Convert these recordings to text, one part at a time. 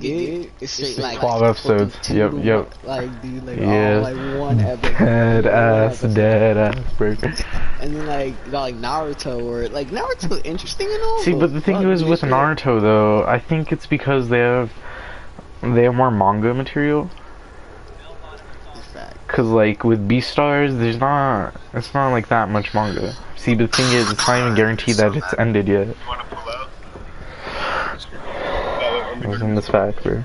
Dude, it's straight like 12 episodes. Yep. Like, dude, like Yeah. all like one episode. Dead ass, bro. And then like you got like Naruto, or like Naruto's interesting and all. See, but the thing is with Naruto though, I think it's because they have more manga material. Cause like with Beastars, it's not like that much manga. See, but the thing is, it's not even guaranteed that it's ended yet. That's in this fact, bro.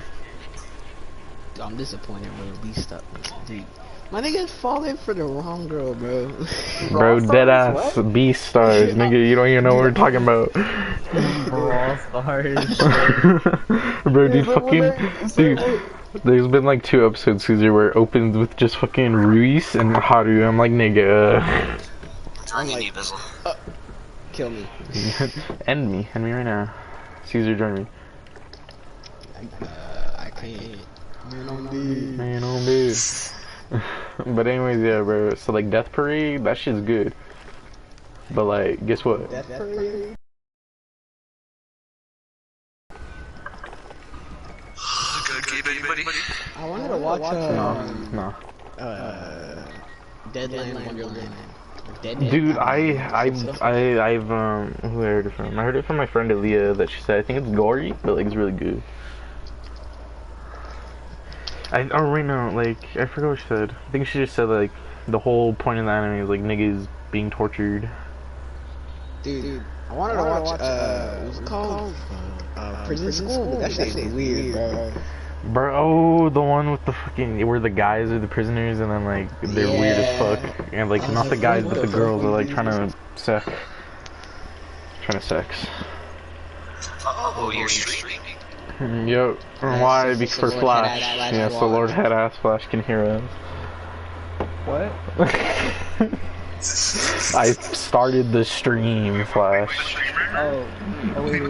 I'm disappointed, bro. Beastars, dude. My nigga's falling for the wrong girl, bro. Bro, dead ass Beastars, nigga. You don't even know what we're talking about. Brawl Stars. Bro, dude, dude. There's been like 2 episodes, Caesar, where it opens with just fucking Ruiz and Haru. I'm like, nigga. I'm like, kill me. End me right now. Caesar, join me. I can't. Man on this. But anyways, yeah, bro. So like Death Parade, that shit's good. But like, guess what? Death Parade? I wanted to watch no. Deadland Wonderland. Dude, I've who I heard it from? I heard it from my friend Aaliyah that she said I think it's gory, but like it's really good. Right now, like I forgot what she said. I think she just said like the whole point of the anime is like niggas being tortured. Dude, I wanted to watch what's it called? Prison School, but that shit's weird, bro. Bro, oh, the one with the fucking where the guys are the prisoners and then like they're weird as fuck, and like not the guys but the girls are like trying to sex. Oh, you're streaming? Yep. Why? Because for Flash. Yeah, so Lord Headass Flash can hear us. What? I started the stream, Flash. Oh, wait.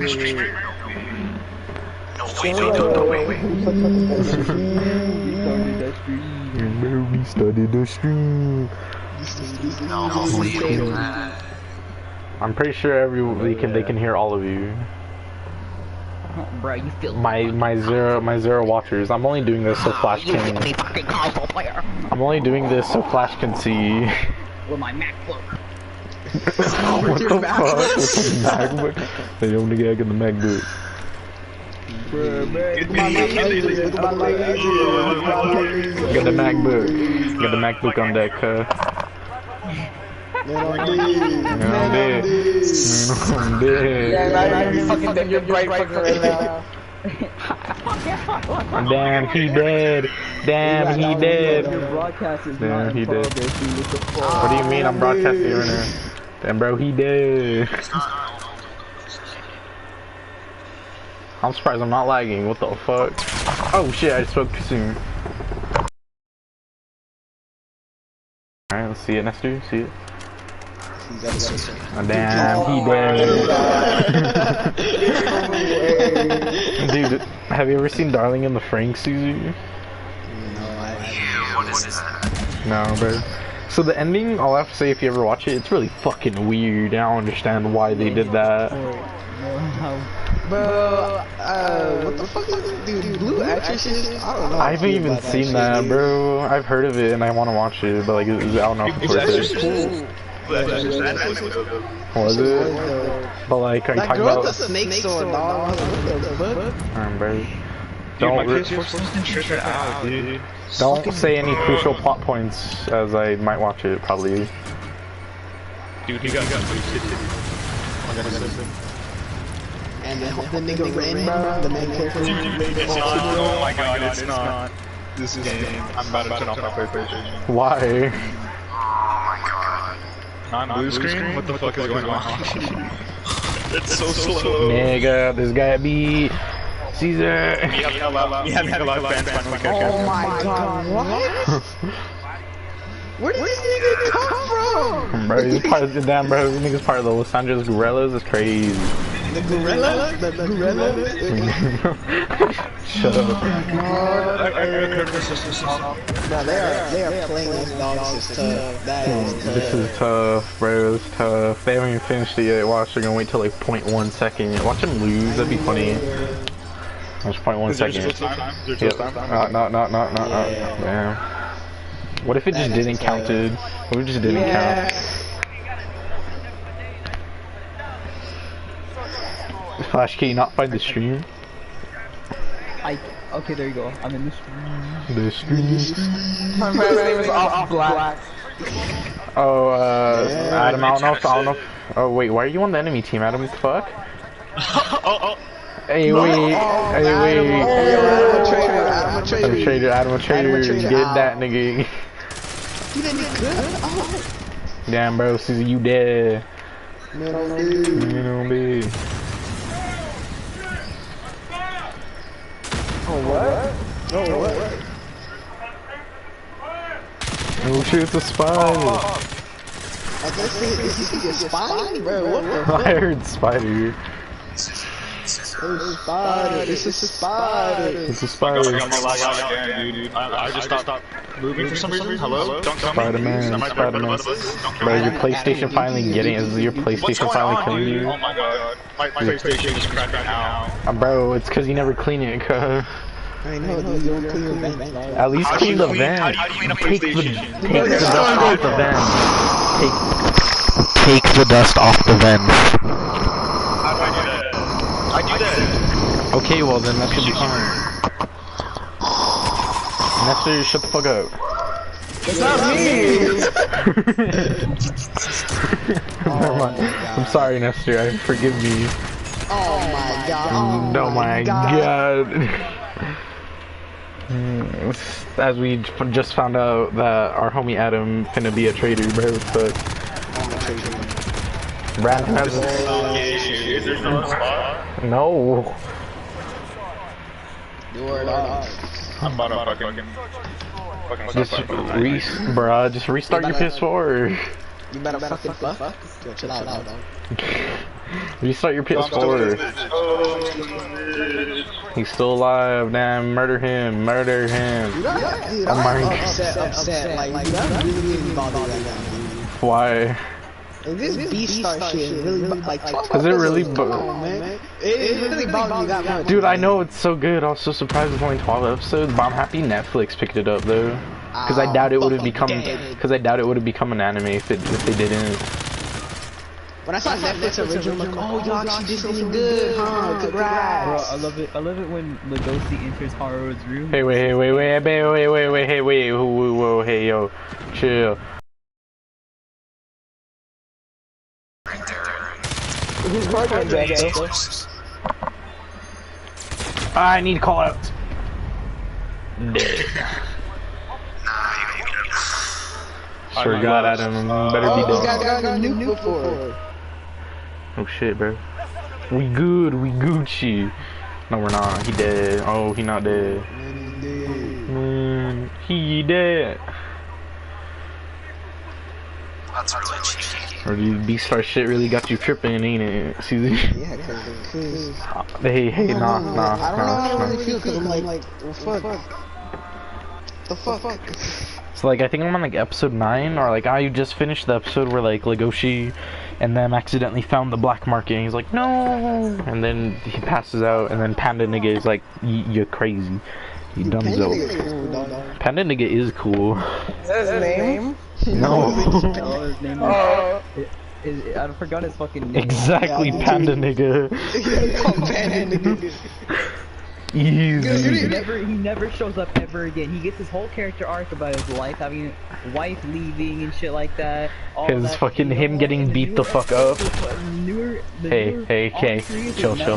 No, wait. We started the stream. No, hopefully you do that. I'm pretty sure they can hear all of you. Bro, you feel My zero watchers. I'm only doing this so Flash can. I'm only doing this so Flash can see. with my MacBook. What the fuck? With the MacBook? They only get in the MacBook. Get the MacBook. Get the MacBook on deck, I'm dead. Damn, he dead. Damn, he dead. Damn, he dead. What do you mean I'm broadcasting right now? Damn, bro, he dead. I'm surprised I'm not lagging. What the fuck? Oh shit, I spoke too soon. Alright, let's see it, Nestor. See it. Oh, damn, he dead. Dude, have you ever seen Darling in the Franxx, Suzu? No, What is that? No, bro. So the ending, I'll have to say if you ever watch it, it's really fucking weird. I don't understand why they did that. Bro, what the fuck is this dude? Blue Exorcist? I don't know. I haven't even seen that, bro. I've heard of it and I want to watch it, but like, I don't know if it's worth it. Was it? But like, are you talking about? Snake sword, dog. Bro. Don't say any crucial plot points, as I might watch it probably. Dude, he got And the nigga Ren, bro, the main character. It's not. Oh my god, it's not. This game. I'm about to turn off my PlayStation. Why? Non-blue screen? What the fuck is going on? It's so slow. Nigga, this guy be Caesar. We have a lot of fans finally catch Oh my god, what? Where did this nigga come from? Bro, he's part of the damn bro. This nigga's part of the Los Angeles Gorillas. It's crazy. The gorilla? The gorilla? Shut up. No, they are playing those dogs. Is tough. That is tough. This is tough, bro. It's tough. They haven't even finished it yet. Watch, they're gonna wait till like 0.1 second. Watch them lose. That'd be funny. Just 0.1 Is there second. still time? Is there Yep. still time? No. Damn. What if it just didn't counted? What if it just didn't count? Flash, can you not find the stream? Okay, there you go. I'm in the stream. The stream. My man's name is Off Black. Oh, Adam, I don't know if, oh wait, why are you on the enemy team, Adam? What the fuck? Hey, wait. Adam a traitor. Get that nigga. You didn't do good? Damn, bro, Susie, you dead. Man, On me. Oh shit, it's a spider. I guess it's a spider, bro. What the I heard spider. It's a spider. It's a spider. It's a spider. I'm a lag out again, dude. I just stopped moving for some reason. Hello? Don't tell me. Spider-Man. Bro, your PlayStation finally getting it. Is your PlayStation finally killing you? Oh my god. My PlayStation is cracking out. Bro, it's cause you never clean it, cuz. I know, dude. You don't clean the vent. At least clean the vent. How do you clean a Take the PlayStation? dust off the vent. Take the dust off the vent. How do I do that? I do that. Okay, well then that should be fine. Nestor, shut the fuck up. It's not me! Never mind. I'm sorry, Nestor. Forgive me. Oh my god. Oh my god. As we just found out that our homie Adam finna be a traitor, bro. But Brad has Is there no spot? no. I'm about to fucking Just just restart your PS4. You better fucking fuck. Yo, chill out, dog. Restart your PS4. He's still alive. Damn, murder him. Murder him. Dude, Oh my I'm upset. Like, dude, I'm really getting bothered right now, dude. Why? Like, this B-Star shit really, like, Is it really man. It really bothered me that much. Dude, I know it's so good. I was so surprised it's only 12 episodes, but I'm happy Netflix picked it up though. Because I doubt it would have become. Because I doubt it would have become an anime if they didn't. When I saw Netflix original, I'm like, oh, y'all actually did something good, huh? Congrats. Bro, I love it when Legosi enters Haru's room. Hey, wait, whoa, hey, yo, chill. Who's partnering that? I need call out. Sure God, Adam, better be This dead. guy got a nuke before. Oh shit, bro. We good, we Gucci. No, we're not. He dead. Oh, he not dead. Man, he dead. That's really cheeky. Or these B-Star shit really got you tripping, ain't it, Susie? Yeah, cause Hey, I don't know how I really feel, cause I'm like, well, fuck. The fuck? So like I think I'm on like episode 9, or like I just finished the episode where like Legoshi and them accidentally found the black market and he's like no, and then he passes out and then Panda Nigga is like you're crazy, you dumzo. Panda Nigga is cool. Is that his name? No. His name I forgot his fucking name. Exactly, Panda Nigga. Easy. He never shows up ever again. He gets his whole character arc about his life having wife leaving and shit like that. His fucking him getting beat the fuck up. Hey, chill. Hey,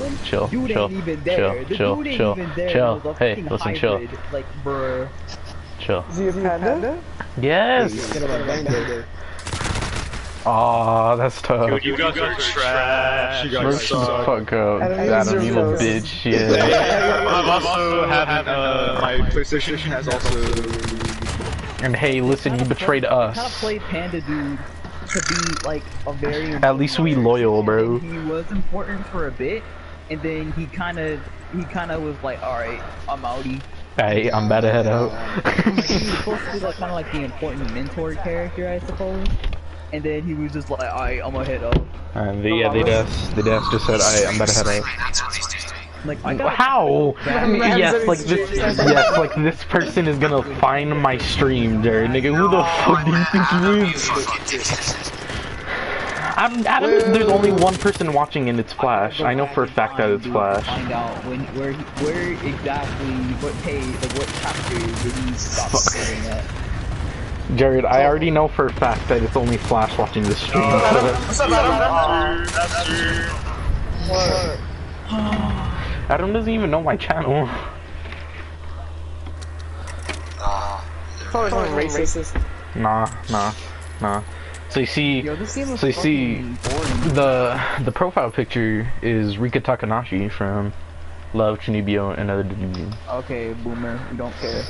listen, chill. Like, bruh. Chill. Is he a panda? Yes. Aw, that's tough. Dude, you guys are trash. You Bro, guys shut the suck. fuck up. Adam, you little bitch. Yeah. I'm also having my PlayStation has also. And hey, listen, you betrayed Kind of us. played Panda Dude to be like a very. At least we loyal, bro. He was important for a bit, and then he kind of was like, all right, I'm outie. Hey, I'm about to head out. He was supposed to be like kind of like the important mentor character, I suppose. And then he was just like, alright, I'm gonna head out. And yeah, they just said, I'm about to head out. That's what these dudes doing. Like, I got How? Man Yes, said like it's this. James. Yes, like this person is gonna find my stream, Jared. Nigga, who the fuck do you think he is? Adam, there's only one person watching and it's Flash. I know for a fact that it's Flash. Find out where exactly, what page, like what chapter did he stop sitting at? Jared, I already know for a fact that it's only Flash watching this stream. What's up, Adam? That's true. What? Adam doesn't even know my channel. Probably something racist. Nah. So you see, Yo, this game was so you see, fucking boring. the profile picture is Rika Takanashi from Love, Chunibyo, and Other Dungeons. Okay, boomer, we don't care.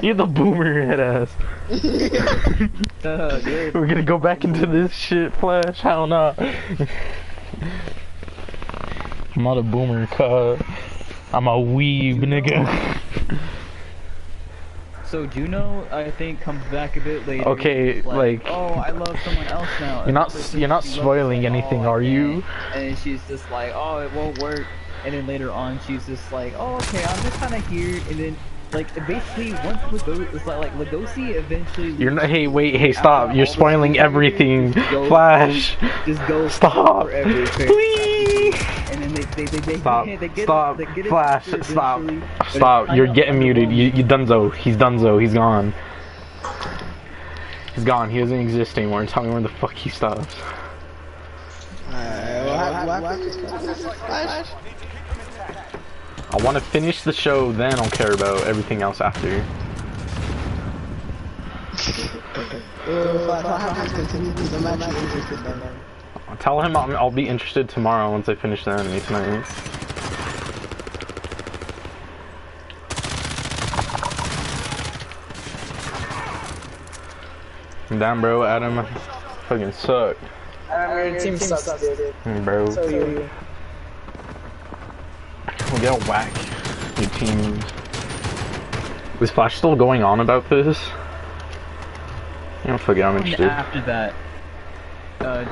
You're the boomer head ass. Dude, We're gonna go back into this shit, Flash. Hell no. I'm not a boomer, cuz. I'm a weeb, nigga. So Juno, I think, comes back a bit later. Okay, like, oh, I love someone else now. you're not spoiling anything, are you? And then she's just like, oh, it won't work. And then later on, she's just like, oh, okay, I'm just kind of here. And then, like, basically, once Lugosi, it's like Lugosi eventually. You're not. Hey, stop! You're spoiling everything, Flash. Just go Stop, forever. please. And then Stop, stop, they get it Flash, stop. stop. You're getting muted. You Dunzo. He's Dunzo. He's gone. He's gone. He doesn't exist anymore. Tell me where the fuck he stops. I want to finish the show, then I'll care about everything else after. Tell him I'll be interested tomorrow once I finish the anime tonight. Damn, bro, Adam fucking suck. Your team sucks, dude. Bro. So you. We'll get a whack. Your team. Is Flash still going on about this? I don't forget, I'm interested. After that,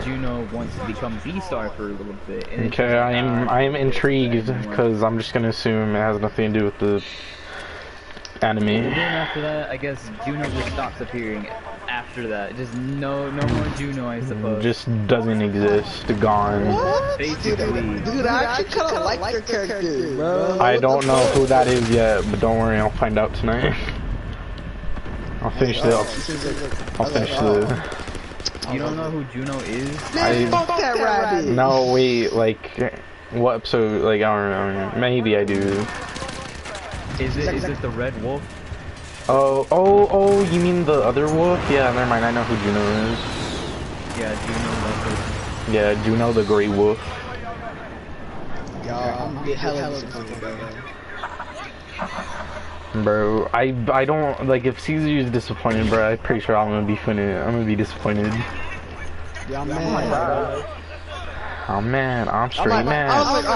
Juno wants to become V-Star for a little bit. And Okay, I am intrigued because I'm just gonna assume it has nothing to do with the anime. And then after that, I guess Juno just stops appearing. After that, just no more Juno, I suppose. Just doesn't exist. Gone. What? Basically. Dude, I actually kind of like your character, bro. I don't know who that is yet, but don't worry, I'll find out tonight. I'll finish the. I'll finish the. You don't know who Juno is? Man, fuck that rabbit. No, wait, like, what episode? Like, I don't know. Maybe I do. Is it the Red Wolf? Oh, you mean the other wolf? Yeah, never mind, I know who Juno is. Yeah, Juno. Yeah, Juno the Grey Wolf. Yo, I'm gonna get hella disappointed, Bro, I don't, like, if Caesar is disappointed, bro, I'm pretty sure I'm gonna be disappointed. Yeah, I'm mad. Oh man, I'm straight mad. I was like,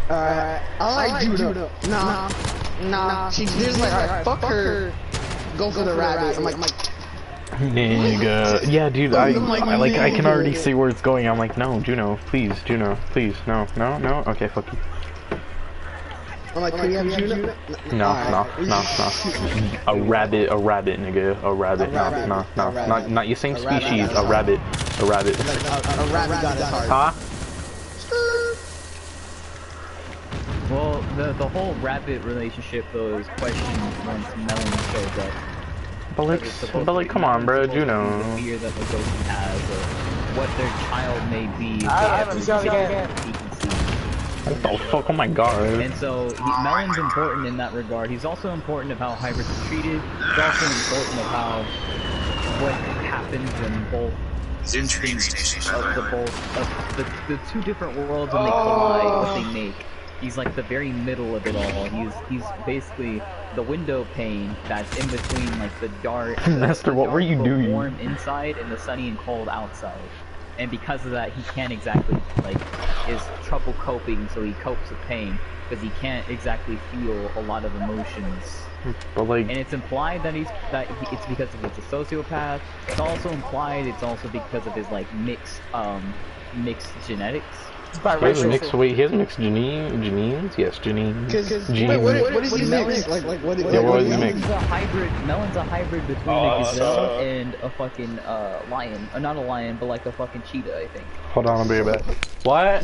alright. I like Juno. Nah. There's like, alright, fuck her. Go for the rabbit. I'm like, nigga. Yeah, dude, I can already see where it's going. I'm like, no, Juno, please, no. Okay, fuck you. I'm like, can you have Juno? No. A rabbit, nigga. A rabbit. No. Not your same species. A rabbit. A rabbit got his heart. Huh? Well, the whole rabbit relationship though is questioned once Melon shows up. But like, come on, bro, Juno. The fear that Lugosi has, or what their child may be. If I haven't seen it again. he can see. What the fuck? Oh my god. And so Melon's important in that regard. He's also important of how Hybris is treated. He's also important of how what happens when both the two different worlds when they collide, what they make. He's like the very middle of it all. He's basically the window pane that's in between like the dark. Master, what were you doing? Warm inside and the sunny and cold outside. And because of that, he can't exactly like is trouble coping. So he copes with pain because he can't exactly feel a lot of emotions. But like, And it's implied that it's because of it's a sociopath. It's also implied it's also because of his like mixed genetics. by He has racial. mixed. Wait, he has mixed Janines? Yes, Janine. Wait, what is he mixed? Like, what Yeah, what is he Melon's mixed? a hybrid. Melon's a hybrid between a gazelle and a fucking lion. Not a lion, but like a fucking cheetah, I think. Hold on, I'll be right back. What?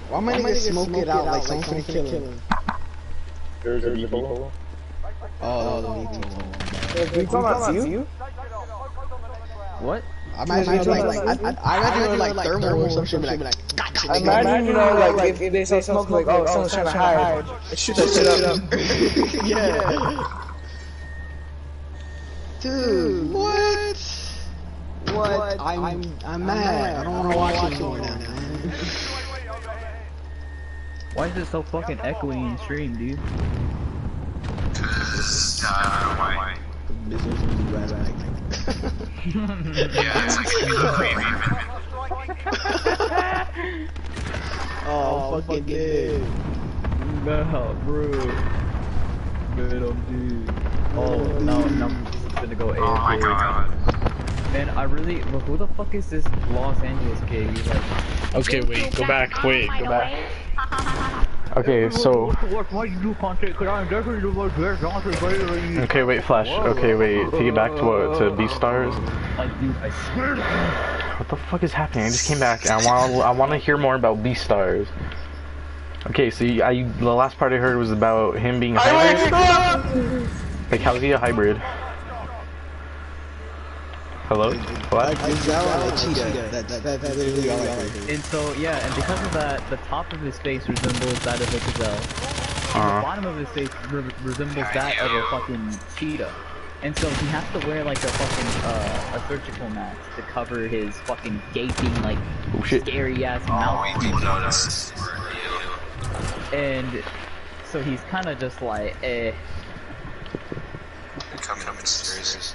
Why am I gonna smoke it out like someone's gonna kill him? There's a people. Oh, the meat. We talking about you? What? I imagine it was like thermal or some shit. Like, I imagine, you know, like if they say smoke, like, oh, someone's trying to hide. Shoot that shit up. yeah. Dude, what? What? I'm mad. I don't want to watch it anymore now, man. Why is it so fucking echoey in stream, dude? I don't know why. Yeah, it's like Oh, fucking good. Nah, bro. Man, dude. Oh, no, I'm just gonna go AFK. Oh my god. Man, I really. But who the fuck is this Los Angeles kid? He's like. Okay, wait, go back, go back. Okay, so. Why you do content? Cause I'm definitely the most best content. Okay, wait, Flash. Okay, wait. To get back to what? To Beastars? Like, dude, I swear to God. What the fuck is happening? I just came back. And I want to hear more about Beastars. Okay, so the last part I heard was about him being a hybrid. Like, how's he a hybrid? Hello? What? That's literally all I heard. And so, yeah, and because of that, the top of his face resembles that of a gazelle. And the bottom of his face resembles that of a fucking cheetah. And so he has to wear like a fucking, a surgical mask to cover his fucking gaping, like, scary ass mouth. And so he's kind of just like, Becoming mysterious.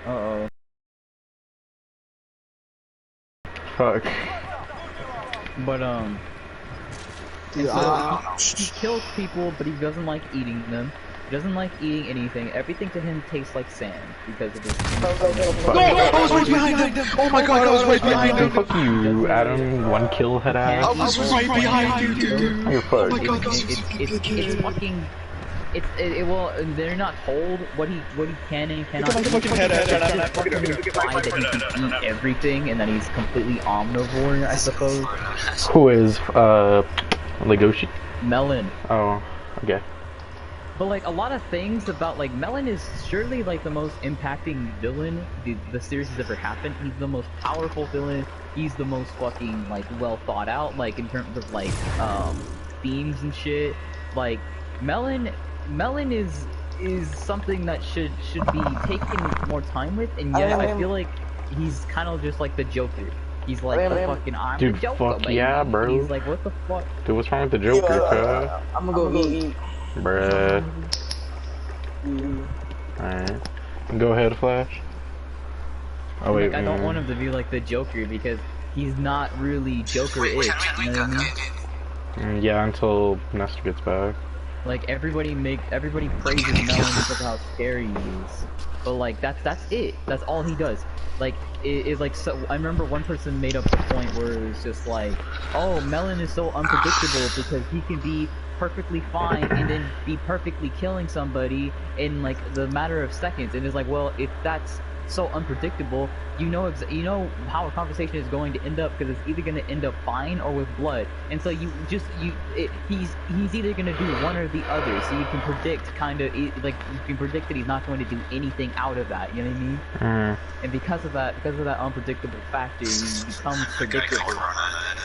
Uh-oh. Fuck. But, Dude, he kills people, but he doesn't like eating them. He doesn't like eating anything. Everything to him tastes like sand because of his. No, I was right behind him. Oh my god, I was right behind him. Fuck you, Adam. One kill head ass. I was right behind you, dude. You're fucked. Oh my god, It's fucking. Well, they're not told what he can and cannot eat. fucking head ass. It's just fucking implied that he can eat everything and that he's completely omnivore, I suppose. Who is, Legoshi? Melon. Oh, okay. But like a lot of things about like Melon is surely like the most impacting villain the series has ever happened. He's the most powerful villain. He's the most fucking like well thought out, like in terms of like themes and shit. Like Melon is something that should be taken more time with, and yet I feel like he's kind of just like the Joker. He's like the fucking Dude, the Joker, fuck baby. yeah, bro. He's like, what the fuck? Dude, what's wrong with the Joker, cuz? I'm gonna go eat. Bruh. Alright. Go ahead, Flash. Oh wait, Like, I don't want him to be like the Joker because he's not really Joker-ish, you know what I mean? Yeah, until Nestor gets back. Like everybody praises Melon because of how scary he is, but like that's it. That's all he does. Like it's like so. I remember one person made up the point where it was just like, oh, Melon is so unpredictable because he can be perfectly fine and then be perfectly killing somebody in like the matter of seconds. And it's like, well, if that's so unpredictable, you know how a conversation is going to end up because it's either going to end up fine or with blood. And so he's either going to do one or the other. So you can predict like you can predict that he's not going to do anything out of that. You know what I mean? And because of that unpredictable factor, he becomes predictable.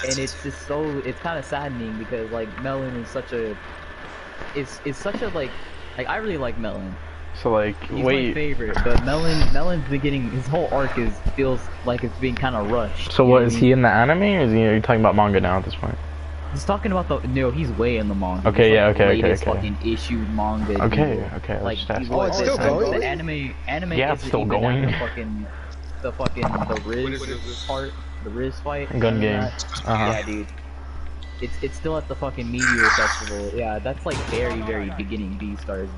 And it's just it's kind of saddening because like Melon is such a like I really like Melon. So like, He's wait. my favorite, but Melon's beginning, his whole arc feels like it's being kind of rushed. So what, is he in the anime, or are you talking about manga now at this point? He's talking about he's way in the manga. Okay, He's yeah, like okay, the okay, latest okay. fucking issued manga. Okay, okay, Like, let's just Oh, it's still going? The anime Yeah, it's isn't still even going. at the Riz part, the Riz fight. Gun game. Yeah, dude. It's still at the fucking Meteor Festival. Yeah, that's like very, very beginning Beastars,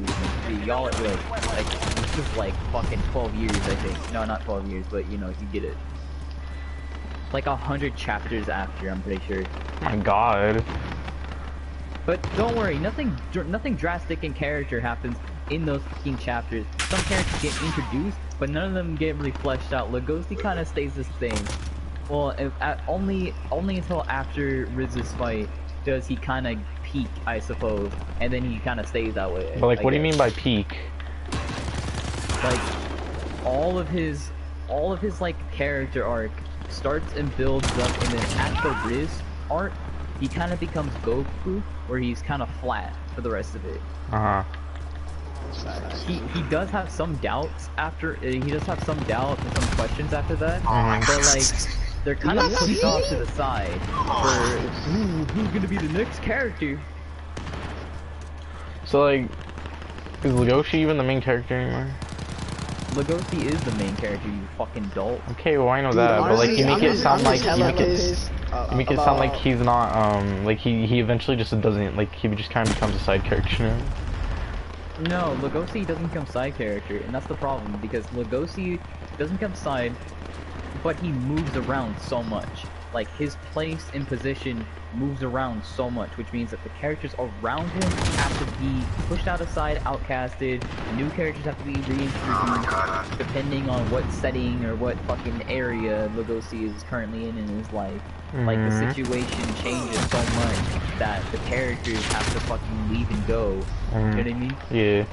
dude. Y'all like this is like fucking 12 years, I think. No, not 12 years, but you know, you get it. like 100 chapters after, I'm pretty sure. Oh my god. But don't worry, nothing drastic in character happens in those fucking chapters. Some characters get introduced, but none of them get really fleshed out. Lugosi kind of stays the same. Well, only until after Riz's fight does he kind of peak, I suppose, and then he kind of stays that way. But like, what do you mean by peak? Like, all of his like character arc starts and builds up, and then at the Riz arc, he kind of becomes Goku, where he's kind of flat for the rest of it. He does have some doubts after. He does have some doubt and some questions after that. But like, they're kind of pushed off to the side for who's gonna be the next character. So like, is Legoshi even the main character anymore? Legoshi is the main character, you fucking dolt. Okay, well I know that, but like you make it sound like he's not like he eventually just doesn't, like he just kind of becomes a side character now. No, Legoshi doesn't become side character, and that's the problem, because Legoshi doesn't become side, but he moves around so much. Like, his place and position moves around so much, which means that the characters around him have to be pushed out aside, outcasted, new characters have to be reintroduced, depending on what setting or what fucking area Legoshi is currently in his life. Like, the situation changes so much that the characters have to fucking leave and go. You know what I mean? Yeah.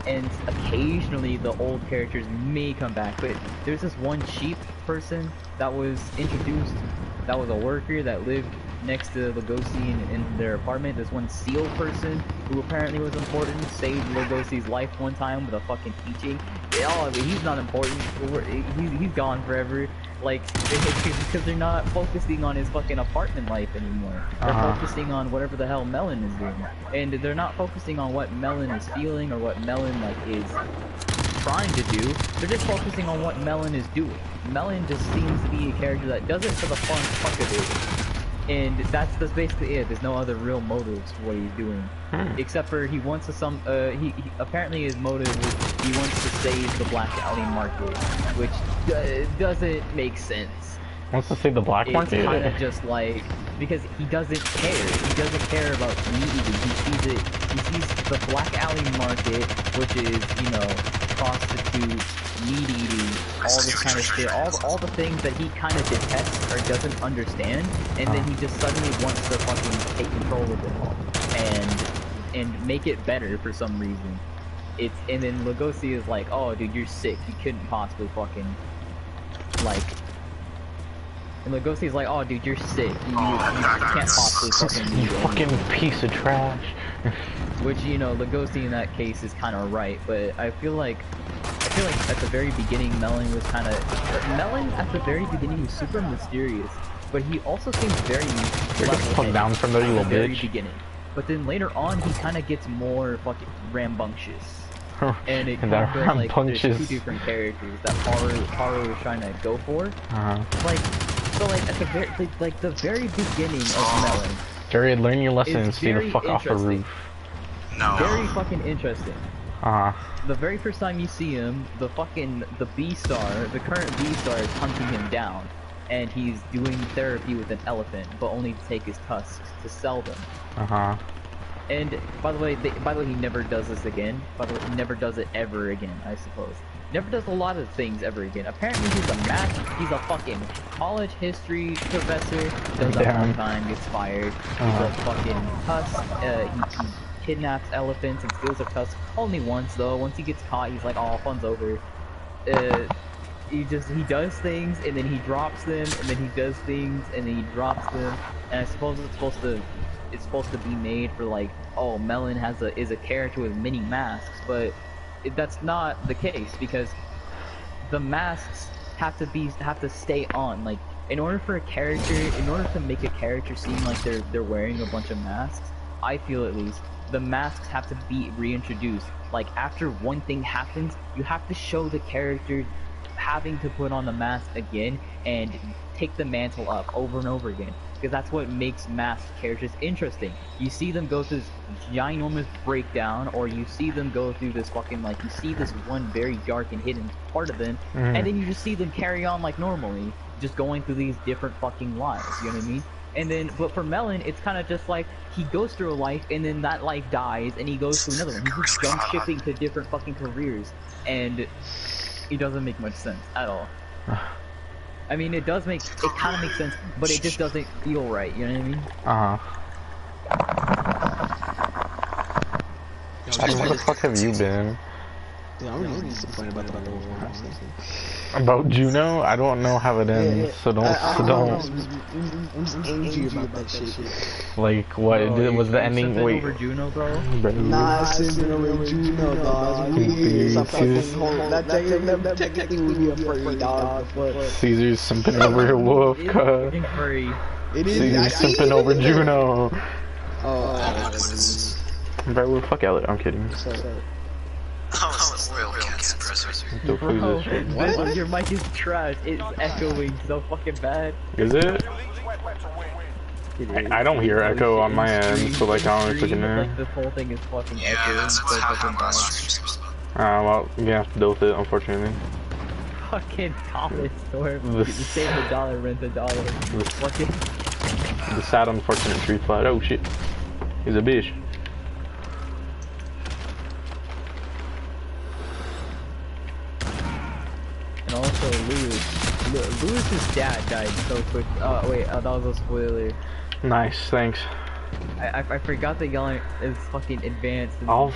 And occasionally the old characters may come back, but there's this one sheep person that was introduced, that was a worker that lived next to Legoshi in their apartment. This one seal person who apparently was important, saved Legoshi's life one time with a fucking teaching. I mean, he's not important. He's gone forever. Like, because they're not focusing on his fucking apartment life anymore. They're focusing on whatever the hell Melon is doing, and they're not focusing on what Melon is feeling or what Melon like is trying to do. They're just focusing on what Melon is doing. Melon just seems to be a character that does it for the fuck of it, and that's basically it. There's no other real motives for what he's doing, except for he wants to he apparently his motive is he wants to save the Black Alley Market, which doesn't make sense. Wants to save the black market? It's kind of just like, because he doesn't care. He doesn't care about meat eating. He sees the Black Alley Market, which is, you know, prostitutes, meat eating, all this kind of shit, all the things that he kind of detests or doesn't understand, and then he just suddenly wants to fucking take control of it all and make it better for some reason. And then Legoshi is like, oh dude, you're sick, you couldn't possibly fucking, like, and Legoshi's like, oh dude, you're sick, you can't possibly fucking do You fucking piece of trash. Which, you know, Legoshi in that case is kind of right, but I feel like at the very beginning Melon was kind of, Melon at the very beginning was super mysterious, but he also seems very Put down from there, you little very bitch. beginning. But then later on, he kind of gets more fucking rambunctious. And it kind of like there's two different characters that Haru is trying to go for. Like, so like at the very beginning of Melon. Jared, learn your lesson and stay the fuck off the roof. No. Very fucking interesting. The very first time you see him, the B-Star, the current B-Star is hunting him down. And he's doing therapy with an elephant, but only to take his tusks to sell them. And by the way, he never does this again. By the way, he never does it ever again, I suppose. Never does a lot of things ever again. Apparently he's a fucking college history professor. Does that one time, gets fired. He's a fucking tusk. He kidnaps elephants and steals their tusks. Only once though. Once he gets caught, he's like, oh, fun's over. He does things and then he drops them, and then he does things and then he drops them. And I suppose it's supposed to be made for like, oh, Melon is a character with many masks, but that's not the case, because the masks have to stay on. Like, in order to make a character seem like they're wearing a bunch of masks, I feel at least, the masks have to be reintroduced. Like, after one thing happens, you have to show the character having to put on the mask again and take the mantle up over and over again, because that's what makes masked characters interesting. You see them go through this ginormous breakdown, or you see them go through this fucking, like, you see this one very dark and hidden part of them, and then you just see them carry on like normally, just going through these different fucking lives. You know what I mean? And then, but for Melon, it's kind of just like he goes through a life, and then that life dies, and he goes through another one. He's just jump shipping to different fucking careers, and it doesn't make much sense at all. I mean, it kind of makes sense, but it just doesn't feel right. You know what I mean? Where the fuck have you been? Dude, I'm really disappointed about the whole About Juno? I don't know how it ends, so don't. I'm just angry about that shit. Like, what was the ending? Wait, over Juno, bro? Nah, it's simping over Juno, dog. That technically would be a furry dog, but Caesar's simping over a wolf, cuz. it is. Caesar's simping over Juno. Oh, Bro, fuck Elliot, I'm kidding. Oil can suppressor. Bro, your mic is trash. It's echoing so fucking bad. Is it? I don't hear echo on my end, so like I don't freaking know. Like, this whole thing is fucking Yeah, echoing. that's what happened last stream. Well, you have to deal with it, unfortunately. Fucking dollar store. Save a dollar, rent a dollar. Fucking. The sad, unfortunate tree flat. Oh shit. He's a bitch. And also Lewis's dad died so quick. Oh wait, that was a spoiler. Nice, thanks. I forgot that y'all is fucking advanced and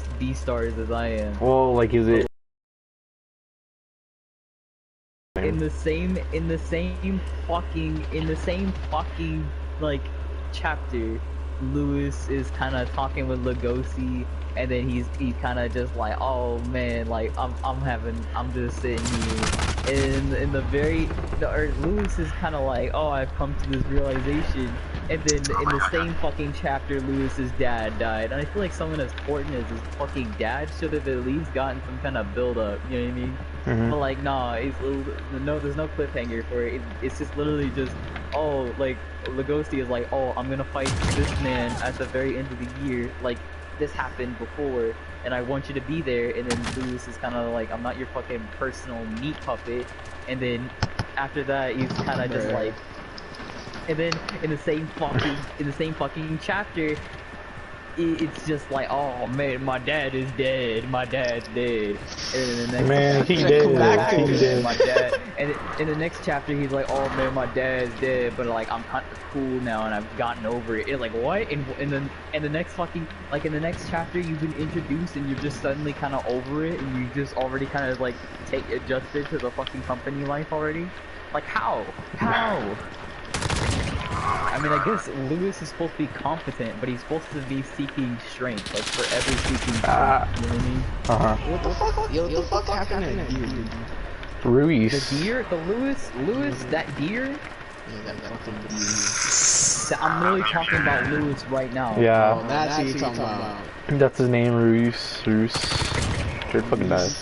B stars as I am. Well, like, is it? In the same fucking like chapter, Lewis is kind of talking with Lugosi, and then he's kind of just like, oh man, like I'm just sitting here, and Lewis is kind of like, oh, I've come to this realization, and then in the same fucking chapter, Lewis's dad died, and I feel like someone as important as his fucking dad should have at least gotten some kind of build up, you know what I mean? But like, nah, there's no cliffhanger for it. It's just literally just, oh, like Lugosi is like, oh, I'm gonna fight this man at the very end of the year, like this happened before, and I want you to be there. And then Lewis is kind of like, I'm not your fucking personal meat puppet. And then after that, he's kind of just like, and then in the same fucking chapter, it's just like, oh man, my dad is dead. My dad's dead. And then the next Man, chapter, he dead. He dead. My dad. And in the next chapter, he's like, oh man, my dad's dead. But like, I'm kind of cool now, and I've gotten over it. It's like, what? And then the next fucking, like in the next chapter, you've been introduced, and you're just suddenly kind of over it, and you just already kind of like adjusted to the fucking company life already. Like how? How? I mean, I guess Lewis is supposed to be competent, but he's supposed to be seeking strength, like for every seeking strength, you know what I mean? what the fuck? Yo, what the fuck happened to that deer, dude? Ruiz. The deer? The Lewis, that deer? Yeah, that fucking deer. I'm literally talking about Lewis right now. Yeah. Oh, that's what you're talking about. That's his name, Ruiz. Straight fucking died.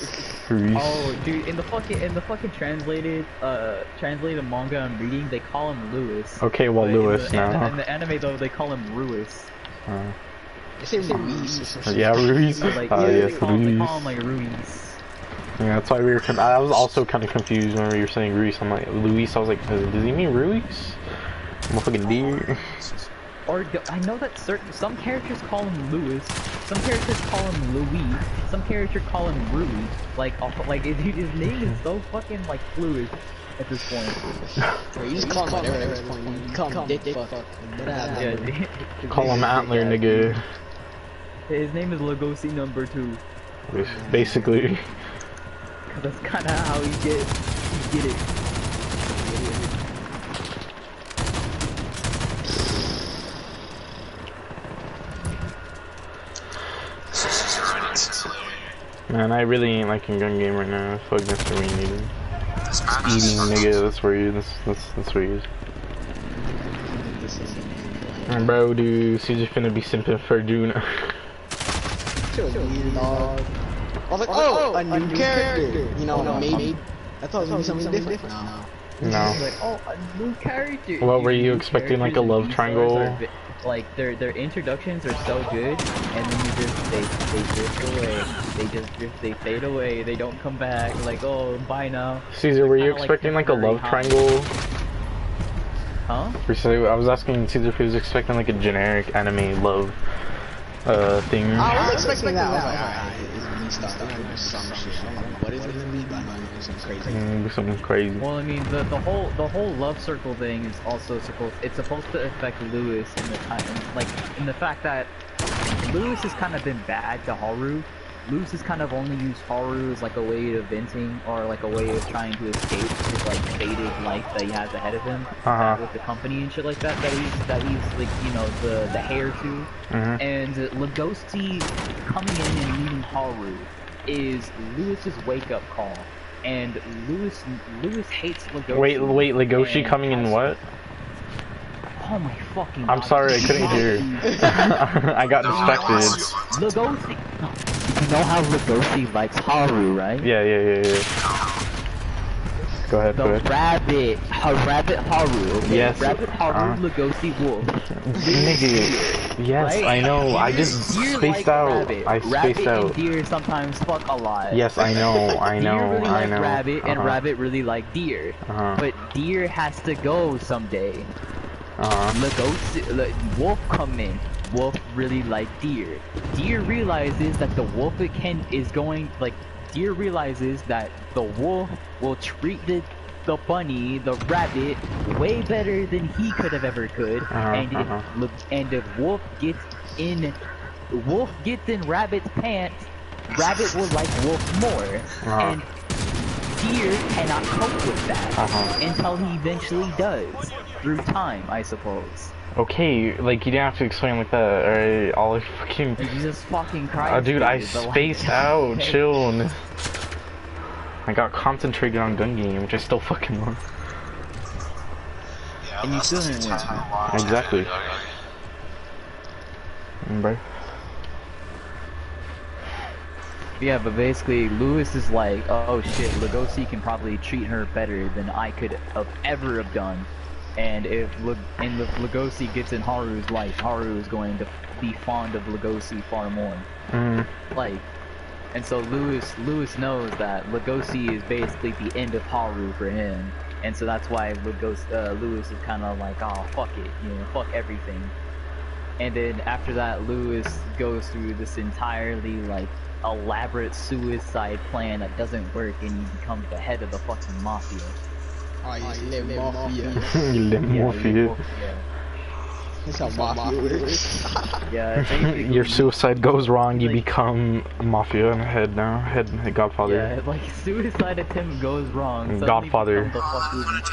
Ruiz. Oh, dude, in the fucking translated manga I'm reading, they call him Lewis. Okay, well, Lewis now. In the anime though, they call him Ruiz. They say Ruiz or something. Yeah, Ruiz. Like, Yes, they call Ruiz. him like Ruiz. Yeah, that's why we were. I was also kind of confused whenever you were saying Ruiz. I'm like, Luis. I was like, does he mean Ruiz? I'm a fucking deer. Or I know that some characters call him Lewis, some characters call him Louis, some characters call him Rui. Like his name is so fucking like fluid at this point. Bro, you just call him whatever at this point. You call him Dick Fuck. Yeah, Call him Antler, nigga. His name is Lugosi number 2. Basically. Cause that's kind of how he get it. Man, I really ain't liking gun game right now. Fuck, that's where we need him. Eating, nigga, that's where you. That's where he is. And bro, dude, Caesar finna be simping for Juno. I was like, oh, a new character. You know, maybe. I thought it was gonna be something different. No. Like, oh, a new character. What were you expecting, like a love triangle? Like their introductions are so good, and then you just they drift away. They fade away. They don't come back. Like, oh, bye now. Caesar, were you expecting like a love triangle? Huh? I was asking Caesar if he was expecting like a generic anime love thing. I was expecting that. I was like, alright, it's Beastars. Some shit. I don't know what it's gonna be, but I'm gonna do something crazy. Something crazy. Well, I mean, the whole love circle thing is also supposed to affect Lewis in the time, like in the fact that Lewis has kind of been bad to Haru. Lewis has kind of only used Haru as like a way of venting or like a way of trying to escape his like faded life that he has ahead of him with the company and shit like that. That he's like, you know, the heir to. And Lugosi coming in and meeting Haru is Lewis's wake up call. And Lewis hates Lugosi. Wait, Lugosi coming in what? Oh my fucking God. I'm sorry, I couldn't hear. I got distracted. Lugosi. You know how Lugosi likes Haru, right? Yeah. Go ahead. Rabbit Haru. Okay? Yes. Rabbit Haru, Lugosi wolf. Nigga. Yes, right? I know. I just spaced out. I spaced out. And deer sometimes fuck a lot. Yes, I know. Deer really like rabbit, and rabbit really like deer. But deer has to go someday. Wolf come in. Wolf really like deer. Deer realizes that the wolf Deer realizes that the wolf will treat the bunny, the rabbit, way better than he could have ever could. And if Wolf gets in Rabbit's pants, Rabbit will like Wolf more. And Deer cannot cope with that until he eventually does. Through time, I suppose. Okay, like you didn't have to explain like that, alright? All I fucking... Like, you just fucking cried. Dude, I spaced out, chill. I got concentrated on gun game, which I still fucking won. Yeah, and you still didn't win. Exactly. Bro. Yeah, but basically, Lewis is like, oh shit, Lugosi can probably treat her better than I could have ever have done. And if Lugosi gets in Haru's life, Haru is going to be fond of Lugosi far more. Like, and so Lewis knows that Lugosi is basically the end of Haru for him, and so that's why Lewis is kind of like, oh fuck it, you know, fuck everything. And then after that, Lewis goes through this entirely like elaborate suicide plan that doesn't work, and he becomes the head of the fucking mafia. Oh, you live mafia. You live mafia. That's how mafia works. Yeah, your suicide goes wrong, you become mafia and head Godfather. Yeah, like suicide attempt goes wrong. Godfather.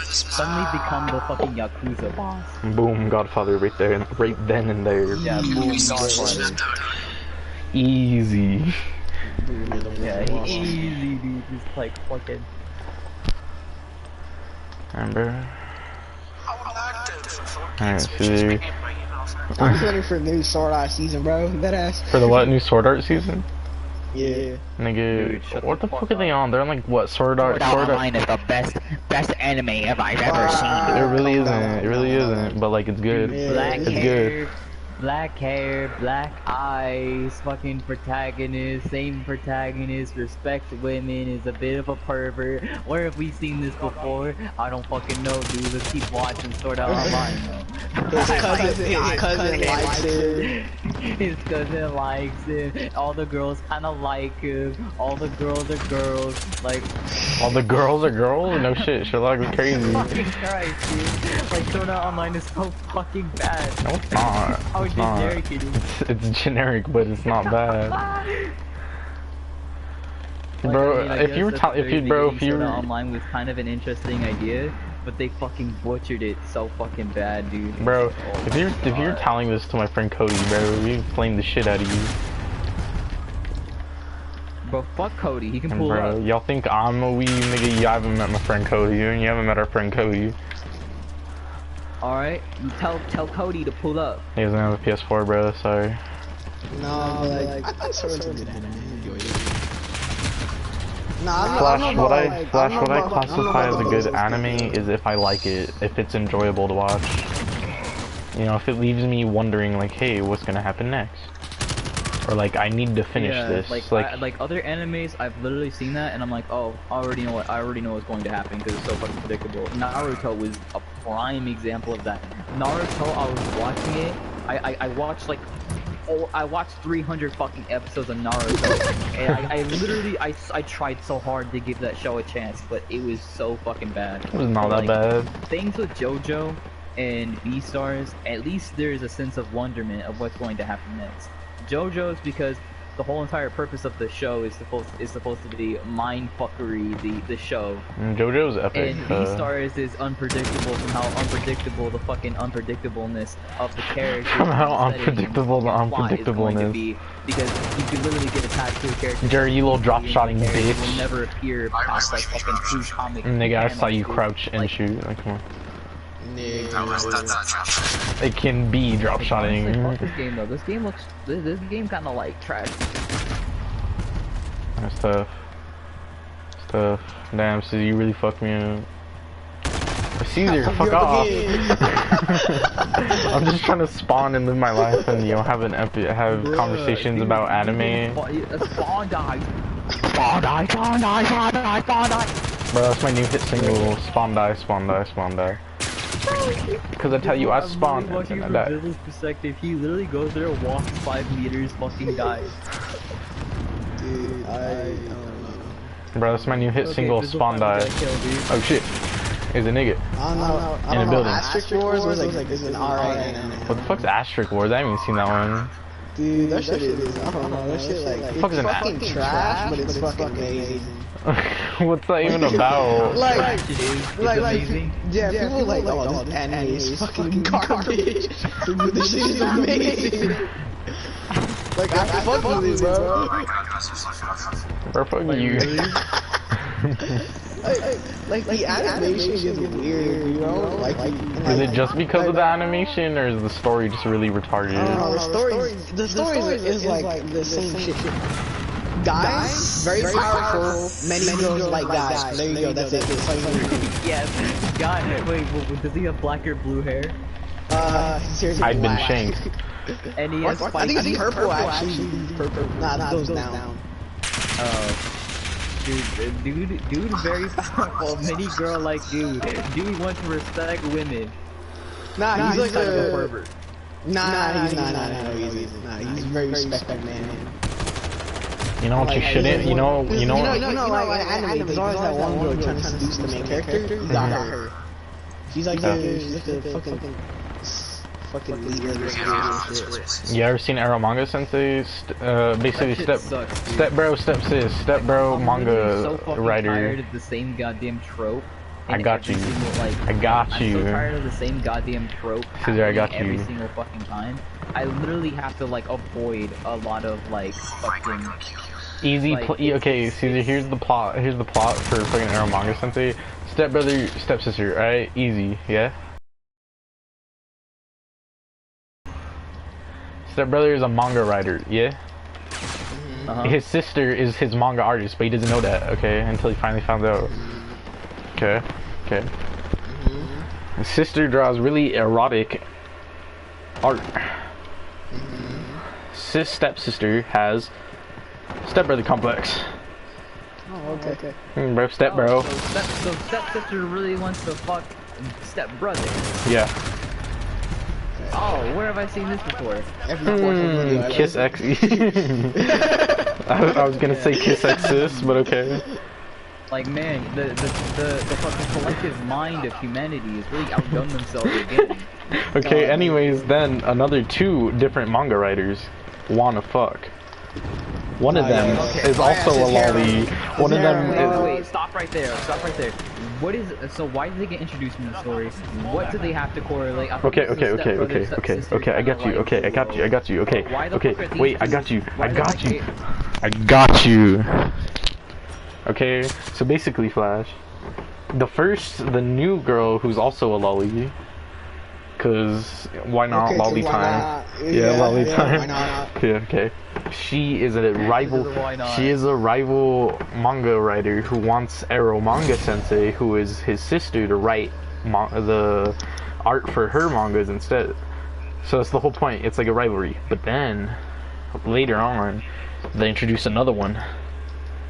Suddenly become the fucking Yakuza boss. Boom, Godfather right there, right then and there. Yeah, boom, Godfather. Easy. Yeah, easy, dude. Just like fucking. Remember? Alright, see. I'm ready for new Sword Art season, bro. That ass. For the what? New Sword Art season? Yeah. Nigga, Dude, what the fuck are they on? They're on like what? Sword Art Online is the best anime I've ever seen. It really isn't. It really isn't. But like, it's good. Black hair, hair, black eyes, fucking protagonist, same protagonist, respect women, is a bit of a pervert. Where have we seen this before? I don't fucking know, dude. Let's keep watching Sword Art Online, though. His cousin likes him. His cousin likes him. All the girls kind of like him. All the girls are girls. Like, all the girls are girls? No shit, Sherlock is crazy. fucking Christ, dude. Like, Sword Art Online is so fucking bad. No, it's not. How generic it is. It's generic, but it's not bad. Bro, I mean, if you online was kind of an interesting idea, but they fucking butchered it so fucking bad, dude. Bro, if you're telling this to my friend Cody, bro, we flame the shit out of you. But fuck Cody, he can pull up. Y'all think I'm a wee nigga? You haven't met my friend Cody, and you haven't met our friend Cody. Alright, tell Cody to pull up. He doesn't have a PS4, bro, sorry. No, but like, I thought Sword Art's a good anime. Nah, what I classify as a good anime is if I like it, if it's enjoyable to watch. You know, if it leaves me wondering, like, hey, what's gonna happen next? Or like, I need to finish this. Like other animes, I've literally seen that, and I'm like, oh, I already know what's going to happen because it's so fucking predictable. Naruto was a prime example of that. Naruto, I was watching it. I watched like, I watched 300 fucking episodes of Naruto, and I literally I tried so hard to give that show a chance, but it was so fucking bad. It was not that bad. Things with JoJo and Beastars, at least there's a sense of wonderment of what's going to happen next. JoJo's because the whole entire purpose of the show is supposed to be mind fuckery, the show. JoJo's epic. And Beastars is unpredictable, somehow unpredictable, the fucking unpredictableness of the character. Somehow unpredictable, the unpredictableness. Because you can literally get attached to a character. Jerry, you little drop-shotting bitch. Will never appear past like fucking 2 comic. Nigga, I saw you crouch and shoot. Like, come on. It can be drop shotting. Fuck this game though. This game kinda like trash. That's tough. It's tough. Damn, so you really fucked me up. Caesar, fuck off. I'm just trying to spawn and live my life and, you know, have conversations about anime. Spawn die. Spawn die, spawn die, spawn die, spawn die. Bro, that's my new hit single. Spawn die, spawn die, spawn die. Because I tell you, I spawned and I died. From perspective, he literally goes there, walks 5 meters, fucking dies. Dude, I don't know. Bro, that's my new hit single, spawn die. Oh shit. Is a nigga. I don't know. In a building. Asterisk Wars was like this is an alright anime. What the fuck's Asterisk Wars? I haven't even seen that one. Dude, that shit is, I don't know, that shit like, it's fucking trash, but it's fucking amazing. What's that even about? Like, amazing. Yeah, people like, oh, this anime is fucking garbage. This shit is amazing. Like, I fuck with it, bro. Bro, fuck you. Like, the animation is weird, you know? Like, is it just because of the animation, or is the story just really retarded? I don't know, the story is like the same shit. Guys, very powerful, many girls like guys. There you go, that's it. Yes, God, wait, does he have black or blue hair? Seriously, I've been shanked. And he has I think it's purple, actually. Purple. Nah, that goes down. Dude, very powerful. Many girl like dude. Dude wants to respect women. Nah, he's like kind of a pervert. Nah, he's not. He's a very respected man. You know what you shouldn't? You know, like in anime, there's always that one girl trying to seduce the main character. You got her. She's like the fucking leader of this shit. You ever seen Arrow Manga Sensei? Basically, step bro, step sis, step bro manga so fucking writer. Tired of the same goddamn trope. I got you. I got you. I'm so tired of the same goddamn trope. I got you. Every single fucking time. I literally have to like avoid a lot of like fucking. Easy. Okay, Caesar. Here's the plot. Here's the plot for fucking Arrow Manga Sensei. Step brother, step sister. All right, easy. Yeah. Step brother is a manga writer. Yeah. His sister is his manga artist, but he doesn't know that. Okay, until he finally found out. Okay. His sister draws really erotic art. Stepsister has stepbrother complex. Oh, okay. Bro, step bro. So stepsister really wants to fuck stepbrother. Yeah. Oh, where have I seen this before? Kiss X. I was gonna say Kiss X sis, but okay. Like man, the fucking collective mind of humanity has really outdone themselves again. Okay, anyways, then another 2 different manga writers wanna fuck. One of them is also a lolly. One of them is... Wait, stop right there. What is... So why did they get introduced in the story? What do they have to correlate? Okay, I got you. Okay, I got you. Okay, wait, I got you. Okay, so basically, Flash. The new girl who's also a lolly. Cause why not lolly time? Yeah, lolly time. Why not? Yeah, okay. She is a rival. She is a rival manga writer who wants Arrow Manga Sensei, who is his sister, to write the art for her mangas instead. So that's the whole point. It's like a rivalry. But then, later on, they introduce another one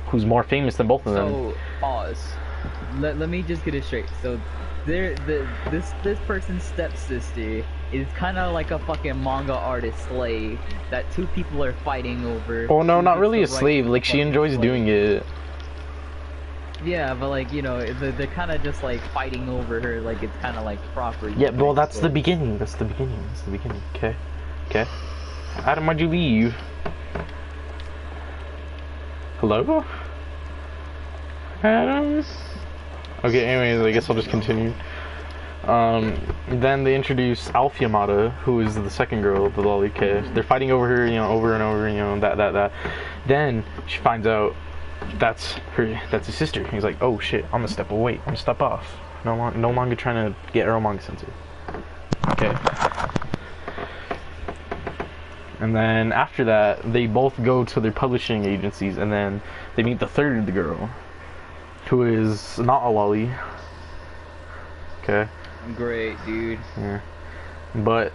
who's more famous than both of them. So, pause. Let me just get it straight. So, this person's stepsister is kind of like a fucking manga artist slave that two people are fighting over. Oh no, not really a Right slave. Like, she enjoys slave. doing it. Yeah, but like, you know, they're kind of just like fighting over her, like it's kind of like property. Yeah, well, that's the beginning. That's the beginning. That's the beginning. Okay. Okay. Adam, why'd you leave? Hello? Adam? Okay, anyways, I guess I'll just continue. Then they introduce Alf Yamada, who is the second girl, the lolly kid. They're fighting over her, you know, over and over, you know, that. Then she finds out that's his sister. He's like, oh shit, I'm gonna step away. I'm gonna step off. No longer trying to get her manga censored. Okay. And then after that, they both go to their publishing agencies, and then they meet the third girl, who is not a lolly. Okay. Great, dude. Yeah. But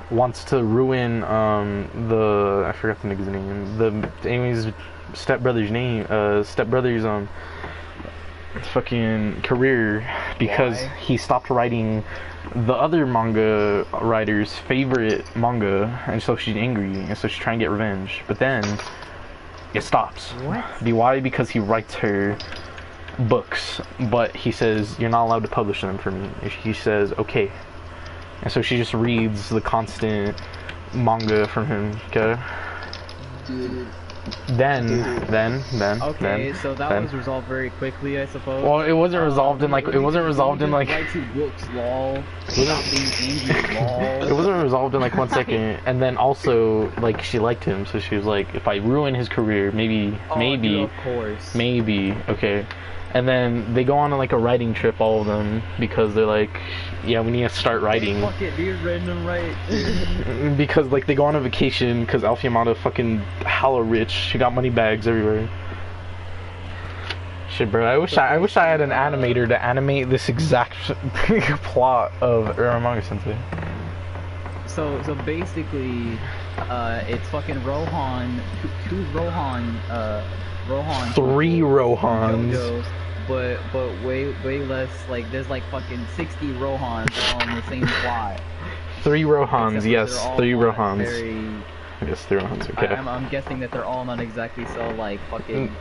wants to ruin I forgot the nigga's name. The Amy's stepbrother's name. Stepbrother's fucking career because Why? he stopped writing the other manga writer's favorite manga, and so she's angry, and so she's trying to get revenge. But then it stops. What? Why? Because he writes her books, but he says you're not allowed to publish them for me. He says okay, and so she just reads the constant manga from him. Okay. Dude. Then. Okay, so that was resolved very quickly, I suppose. Well, it wasn't resolved in like. It wasn't resolved in like. Write two books, lol. Stop being angry, lol. It wasn't resolved in like 1 second, and then also like she liked him, so she was like, if I ruin his career, maybe, Dude, of course. maybe, okay. And then they go on like a writing trip, all of them, because they're like, yeah, we need to start writing. Fuck it, dude, random right. Because like they go on a vacation, because Alf Yamada fucking hella rich, she got money bags everywhere. Shit, bro, I wish I had an animator to animate this exact plot of Uramanga Sensei. So basically, it's fucking Rohan, two Rohan, Three Rohans. JoJo's, but way less. Like there's like fucking 60 Rohans all on the same plot. 3 Rohans, Except yes, they're all 3 not Rohans. very- Yes, 3 Rohans, okay. I'm guessing that they're all not exactly so like fucking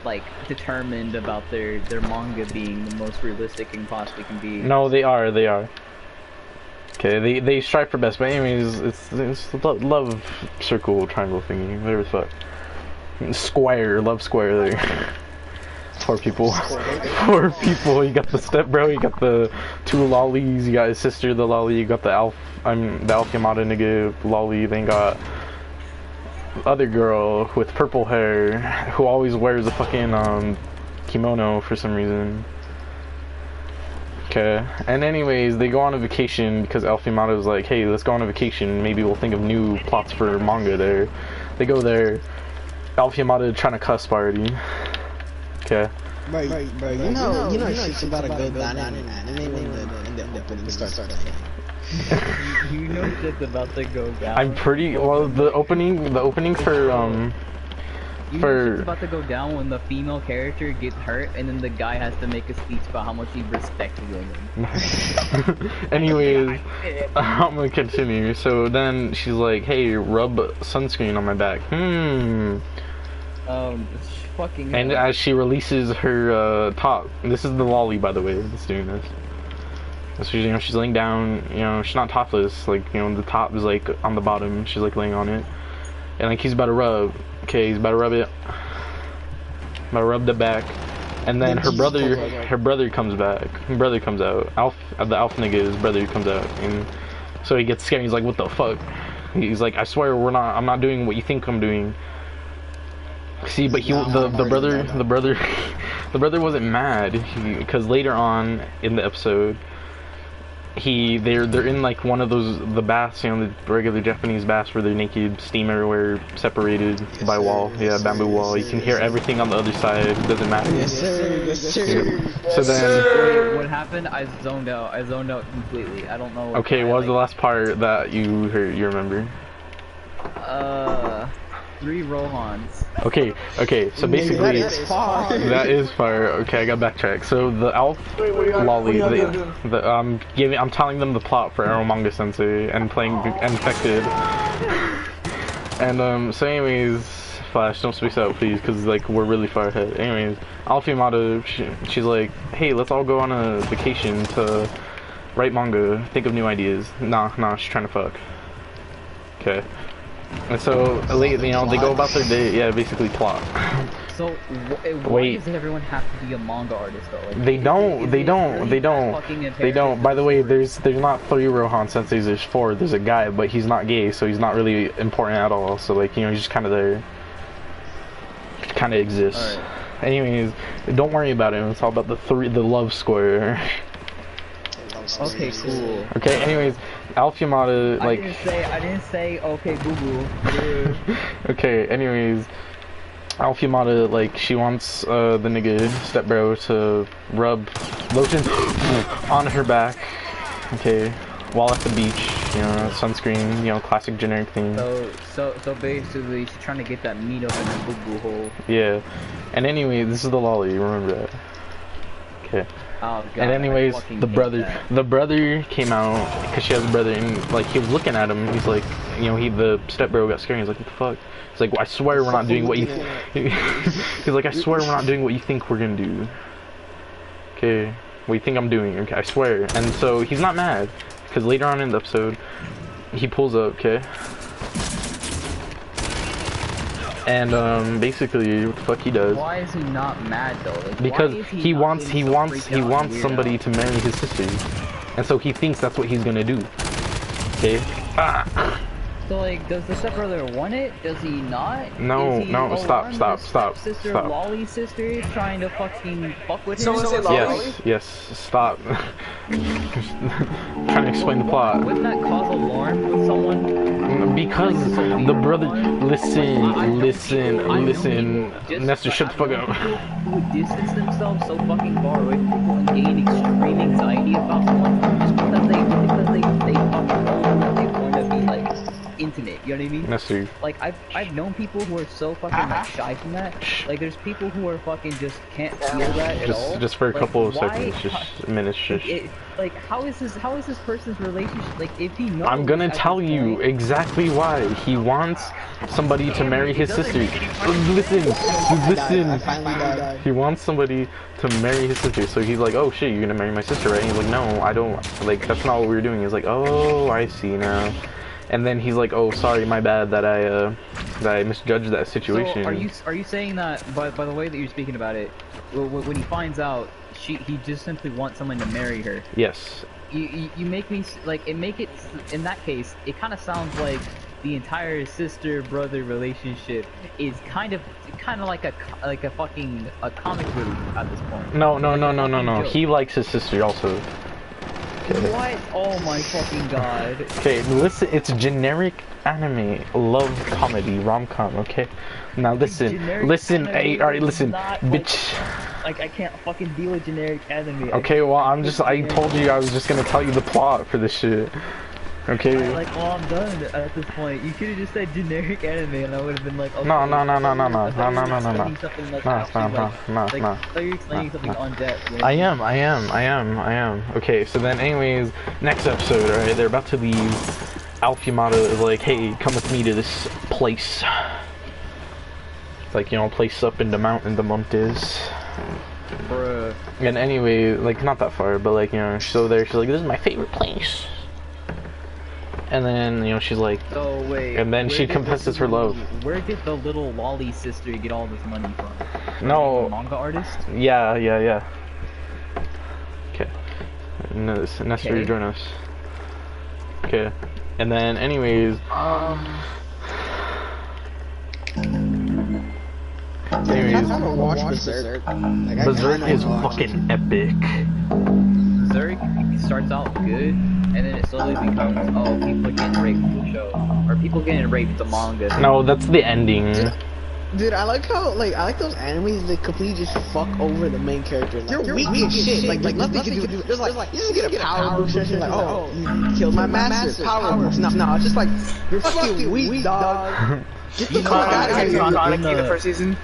like determined about their manga being the most realistic it possibly can be. No, they are. Okay, they strive for best, but anyways, it's love circle triangle thingy, whatever the fuck. Square, love square there. Poor people. Poor people. You got the step bro, you got the 2 lollies, you got his sister the lolly, you got the Alf Yamada nigga lolly, then got other girl with purple hair who always wears a fucking kimono for some reason. Okay, and anyways, they go on a vacation because Alf Yamada was like, hey, let's go on a vacation, maybe we'll think of new plots for manga there. They go there, Alf Yamada trying to cuss party. Okay. Bro, you know shit's about to go down in anime when the opening starts playing. You know shit's about to go down. I'm pretty well. The opening for You know shit's about to go down when the female character gets hurt and then the guy has to make a speech about how much he respects women. Anyways, I'm gonna continue. So then she's like, "Hey, rub sunscreen on my back." Fucking. And as she releases her top, this is the lolly, by the way, that's doing this. So you know, she's laying down. You know, she's not topless. Like, you know, the top is like on the bottom. She's like laying on it, and like he's about to rub. Okay, he's about to rub it. About to rub the back, and then her brother comes back. Her brother comes out. The Alf nigga's brother comes out, and so he gets scared. He's like, "What the fuck?" He's like, "I swear, I'm not doing what you think I'm doing." See, but the brother wasn't mad because later on in the episode, they're in like one of those the baths, you know, the regular Japanese baths where they're naked, steam everywhere, separated by wall, yeah, bamboo wall. You can hear everything on the other side. It doesn't matter. Yes, sir. Yes, sir. So then, Wait, what happened? I zoned out. I zoned out completely. I don't know. okay, what was the last part that you heard? You remember? 3 Rohans. Okay, so basically, that is far. that is fire. Okay, I got backtrack. So the elf lolly, I'm telling them the plot for Aromanga Sensei and playing Infected. And so anyways, Flash, don't space out please, because like we're really far ahead. Anyways, Alfimata, she's like, hey, let's all go on a vacation to write manga, think of new ideas. Nah, she's trying to fuck. Okay. And so, you know, they go about their day, yeah, basically plot. So, why does everyone have to be a manga artist though? Like, they don't. By the way, there's not 3 Rohan senseis, there's 4. There's a guy, but he's not gay, so he's not really important at all. So like, you know, he's just kind of there. Kind of exists. Right. Anyways, don't worry about him. It's all about the love square. Okay, cool. Okay, anyways, Alfimata, like... I didn't say, okay, boo-boo. Okay, anyways, Alfimata, like, she wants, the nigga, stepbro, to rub lotion on her back, okay, while at the beach, you know, sunscreen, you know, classic generic thing. So basically, she's trying to get that meat up in her boo-boo hole. Yeah, and anyway, this is the lolly, remember that. Okay. Oh, God, and anyways, the brother came out because she has a brother, and like he was looking at him. He's like, you know, the stepbro got scared. He's like, what the fuck? He's like, well, I swear we're not doing what you. He's like, I swear we're not doing what you think we're gonna do. Okay, what you think I'm doing? Okay, I swear. And so he's not mad because later on in the episode, he pulls up. Okay. And basically, what the fuck he does? Why is he not mad though? Like, because he wants somebody to marry his sister, and so he thinks that's what he's gonna do. Okay. So like, does the stepbrother want it? Does he not? No, no, stop. Sister, Lolly's sister is trying to fucking fuck with him. Someone say Lolly? Yes, stop. Trying to explain the plot. Wouldn't that cause alarm with someone? Because the brother, listen, Nestor, shut the fuck up. Who distance themselves so fucking far away from people and gain extreme anxiety about someone just because they fucking know that they want to be like intimate, you know what I mean? Nestor. Like I've known people who are so fucking like shy from that. Like there's people who are fucking just can't feel that at all. Just for a couple of seconds, minutes. Like how is this person's relationship? Like if he knows. I'm gonna tell you exactly why. He wants somebody to marry his sister. Listen. He wants somebody to marry his sister. So he's like, oh shit, you're gonna marry my sister, right? And he's like, no, I don't. Like that's not what we were doing. He's like, oh, I see now. And then he's like, oh, sorry, my bad that I misjudged that situation. So are you saying that by the way that you're speaking about it, when he finds out he just simply wants someone to marry her? Yes. You make me like in that case it kind of sounds like the entire sister brother relationship is kind of like a fucking comic relief at this point. No. He likes his sister also. Okay. What? Oh my fucking god. Okay, listen, it's generic anime, love comedy, rom-com, okay? Now listen, hey, alright, listen, bitch. Like, I can't fucking deal with generic anime. Okay, well, I told you I was just gonna tell you the plot for this shit. Okay. I'm done at this point. You could have just said generic anime and I would have been like, okay. No. You're explaining something on depth. I am. Okay, so then anyways, next episode, alright, they're about to leave. Alfimata is like, hey, come with me to this place. It's like, you know, place up in the mountain, the Montes. Bruh. And anyway, like, not that far, but like, you know, so there, she's like, this is my favorite place. And then, you know, she's like, so wait, and then she confesses her love. Where did the little lolly sister get all this money from? No. Manga artist? Yeah. Okay. Nestor, join us. Okay. And then, anyways. Anyways. Watch Berserk. Berserk is fucking epic. Berserk starts out good, and then it slowly becomes, oh, people are getting raped in the show, or people getting raped in the manga. No, that's the ending. Dude, I like how, like, I like those animes that completely just fuck over the main character. Like, you're weak as shit. Like, nothing you can do. There's like, you just get a power boost and shit. Like, oh, you killed my master. Power boost. No, it's just like, you're fucking weak, dog. Get the fuck out of here. Sonic in the first season.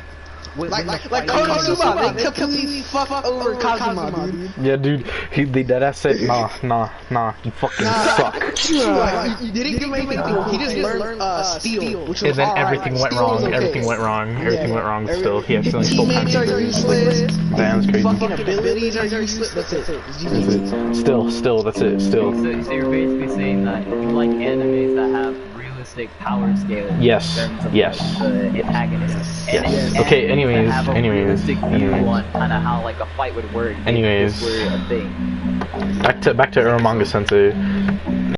Like Konosuba, they completely fuck over Kazuma, dude. Yeah, dude, they deadass said, nah, you fucking suck. Like, you didn't give him anything. He just learned steal, which was And then alright. everything went Steal was wrong. okay. Everything went wrong. Everything went wrong. Still, he His accidentally stole teammates are time. useless. That's crazy. Fucking abilities are useless. That's it. Still, that's it. Still. So you're basically saying that you like animes that have realistic power scale. Yes, In terms of yes. like, the antagonist. Yes. And Okay, anyways, that have a realistic view anyways. on kind of how like a fight would work. if Anyways. this were a thing. Back to Urumanga Sensei.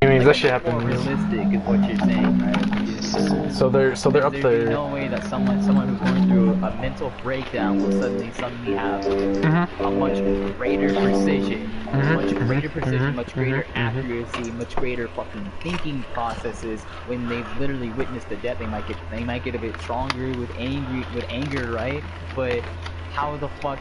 Anyways, that shit More happens. realistic is what you're saying, right? So they're up There's there. no way that someone who's going through a mental breakdown will suddenly have a much greater precision, much greater accuracy, much greater fucking thinking processes when they've literally witnessed the death. They might get a bit stronger with anger, right? But how the fuck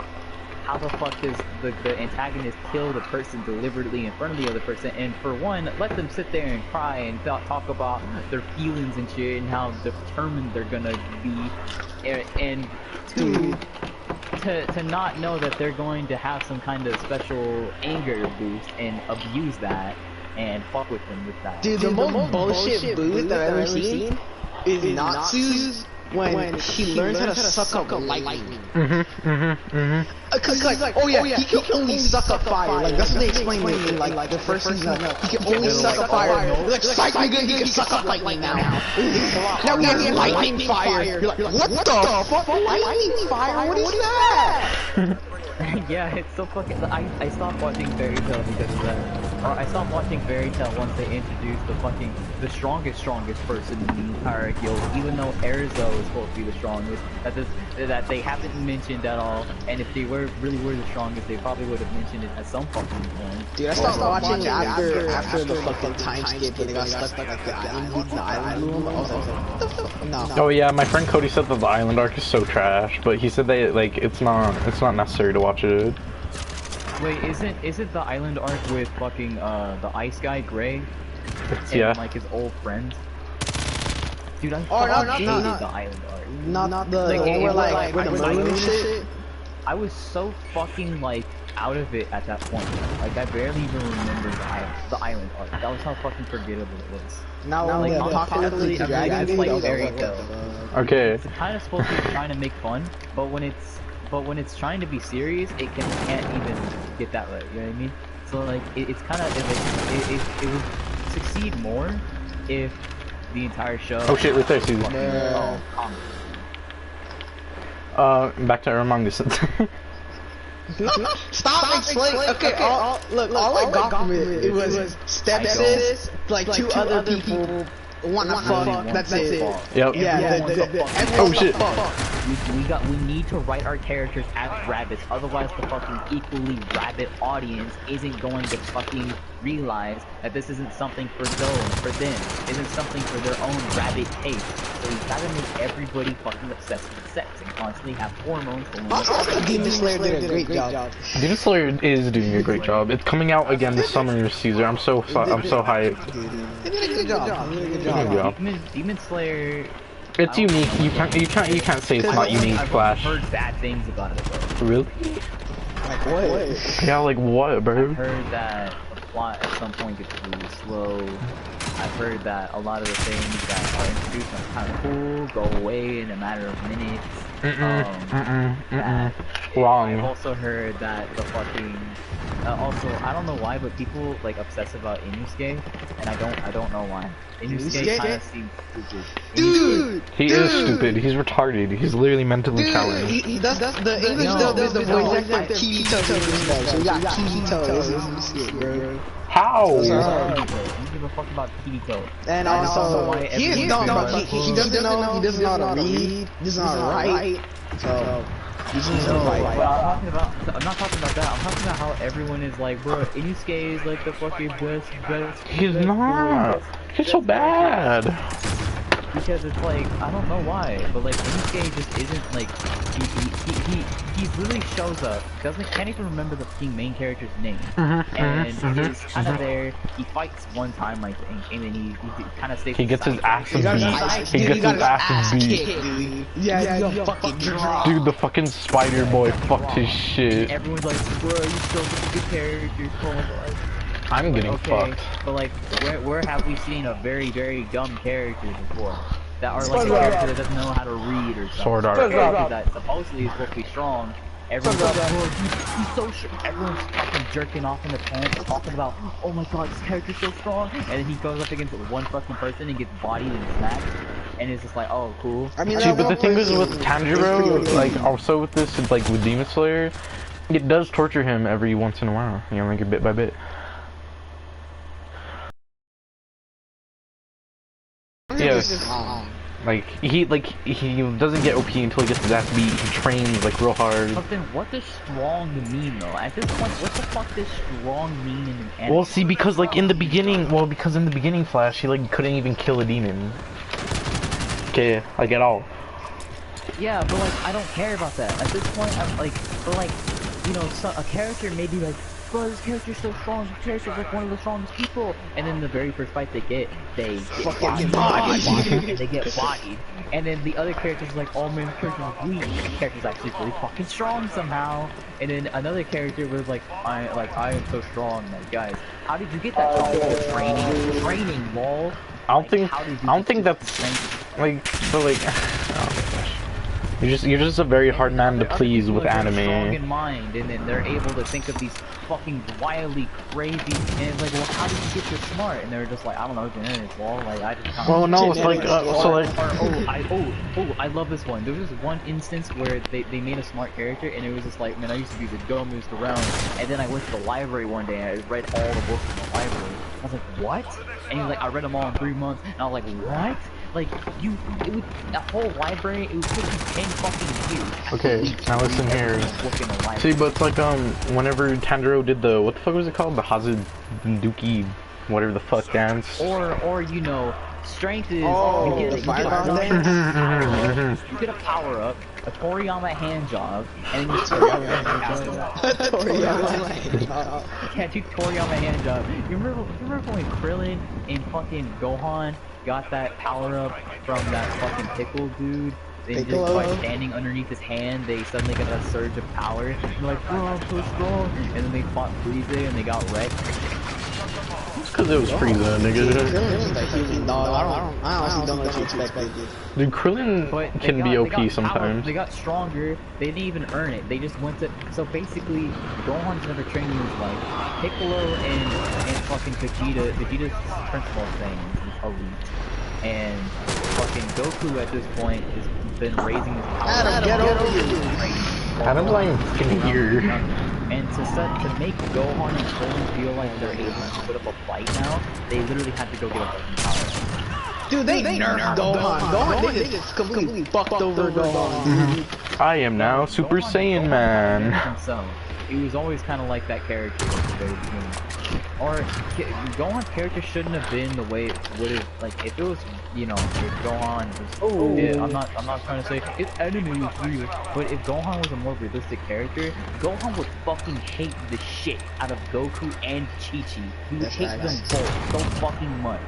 does the antagonist kill the person deliberately in front of the other person? And for one, let them sit there and cry and talk about their feelings and shit and how determined they're gonna be. And two, to not know that they're going to have some kind of special anger boost and abuse that and fuck with them with that. Dude, the most bullshit boost that I've ever seen is Natsu's when he learns how to suck up lightning. Cause like, oh yeah, he can only suck up fire. Like, that's what they explained in like the first season. He can only suck up fire. Like, psych nigga, he can suck up lightning now. Now we have lightning fire. You're like, what the fuck? Lightning fire? What is that? Yeah, it's so fucking. I stopped watching Fairy Tail because of that. Or I stopped watching Fairy Tail once they introduced the strongest person in the entire guild. Even though Erzo is supposed to be the strongest, that they haven't mentioned at all. And if they really were the strongest, they probably would have mentioned it at some fucking point. Dude, I stopped watching after the fucking time skip when they got stuck like the island room. I was like, what the fuck? No. Oh yeah, my friend Cody said that the island arc is so trash, but he said that like it's not necessary to watch it. Wait, isn't the island arc with fucking the ice guy Gray? Yeah. And like his old friends? Dude, I not hated the island arc. Not the Like, one it where was like like- with the moon and shit. I was so fucking like out of it at that point. Like I barely even remember the island arc. That was how fucking forgettable it was. Now like, the honestly, apocalyptic I dragon really dude, like I was Fairy like, Tail. what the fuck? Okay. It's kind of supposed to be trying to make fun, but when it's trying to be serious, it can't even get that right. You know what I mean? So like it's kind of it would succeed more if the entire show. Oh shit, right there, Susan. Back to Urumanga Sensei. Stop explaining. Okay, all I got from it was stepsis, like two other people wanna fuck. That's it. Yep. Yeah. Oh shit. We need to write our characters as rabbits, otherwise the fucking equally rabbit audience isn't going to fucking realize that this isn't something for them, isn't something for their own rabbit taste. So you gotta make everybody fucking obsessed with sex and constantly have hormones going on. Also, Demon Slayer did a great job. Demon Slayer is doing a great job. It's coming out again this summer, Caesar. I'm so hyped. They did a good job. Good job. Demon Slayer. It's unique. You can't say it's not unique, I've Flash. heard bad things about it though. Really? Like what? Yeah, like what, bro? I've heard that the plot at some point gets really slow. I've heard that a lot of the things that are introduced are kind of cool, go away in a matter of minutes. Wrong. I've also heard that the fucking also I don't know why, but people like obsess about Inosuke, and I don't know why. Inosuke kind of seems stupid. Dude! He is stupid. He's retarded. He's literally mentally challenged. That's the English dub is the voice actor Kirito. So we got Kirito. Bro. How? I don't give a fuck about Kirito. And also, he is dumb, bro. He doesn't know how to read, doesn't know how to write. So He's in his No, own but fight. I'm not talking about that. I'm talking about how everyone is like, bro, Inosuke is like the fucking best. He's best not. boy, He's so bad. because it's like, I don't know why, but like Inosuke just isn't like, he literally shows up, can't even remember the fucking main character's name, and is kind of there. He fights one time, I think, and then he kind of stays. He gets his ass beat. He He gets his ass beat. dude. Yeah, you fucking drop. Dude, the fucking spider boy fucked his shit. Everyone's like, bro, you're still such a good character. Oh my god. I'm getting Okay, fucked. but like, where have we seen a very, very dumb character before? That are like a character that doesn't know how to read or something. Sword art. A character that supposedly is supposed to be strong. Everyone's like, oh, he's so strong. Everyone's fucking jerking off in the pants, talking about, oh my god, this character's so strong. And then he goes up against one fucking person and gets bodied and smacked. And it's just like, oh, cool. I mean, See, but the thing is with Tanjiro, like, also with this, it's like with Demon Slayer, it does torture him every once in a while. You know, like bit by bit. Yeah. Like he doesn't get OP until he gets his ass beat. He trains like real hard. But then what does strong mean though? At this point, what the fuck does strong mean in an anime? Well, see, because like in the beginning, Flash, he like couldn't even kill a demon. Okay, like at all. Yeah, but like I don't care about that. At this point, I'm like, but like, you know, a character may be like, bro, this character's so strong. This character's like one of the strongest people. And then the very first fight they get bodied. They get bodied. And then the other character's like, oh man, this character's weak. This character's actually really fucking strong somehow. And then another character was like, I am so strong. Like, guys, how did you get that strong? Training, lol. I don't think that's like so like. Oh my gosh. You're just a very hard man to please with anime. Strong in mind, and then they're able to think of these fucking wildly crazy. And it's like, well, how did you get this smart? And they're just like, I don't know, genetics. Well, like I just. Well, no, it's like so like. I love this one. There was this one instance where they made a smart character, and it was just like, man, I used to be the dumbest around. And then I went to the library one day, and I read all the books in the library. I was like, what? And he's like, I read them all in 3 months. And I was like, what? Like, that whole library, it would take you 10 fucking years. Okay, now listen here. See, but it's like, whenever Tanjiro did the, what the fuck was it called? The Hazuduki, whatever the fuck dance. Or you know, strength is, you get a power up, a Toriyama hand job, and then you after that. Yeah, do Toriyama hand job. You remember when Krillin and fucking Gohan got that power up from that fucking pickle dude? They just by standing underneath his hand, they suddenly got a surge of power. And they're like, bro, I'm so strong. And then they fought Frieza and they got wrecked. It's because it was Frieza, nigga. I honestly don't know what you expected. Dude, Krillin can be OP sometimes. They got stronger. They didn't even earn it. They just went to. So basically, Gohan's never trained in his life. Piccolo and fucking Vegeta. Vegeta's principal thing is elite. And fucking Goku at this point has been raising his power. Adam, get over you. Adam's like fucking here. And to make Gohan and Krillin feel like they're able to put up a fight now, they literally had to go get a fucking power. Dude, they nerfed Gohan. They just completely fucked over Gohan. I am now Super Saiyan Man. So, he was always kind of like that character at the very beginning. Or, Gohan's character shouldn't have been the way it would have, like, if it was, you know, if Gohan was, yeah, I'm not trying to say, it's anime is weird, but if Gohan was a more realistic character, Gohan would fucking hate the shit out of Goku and Chi-Chi. He would hate them both so fucking much.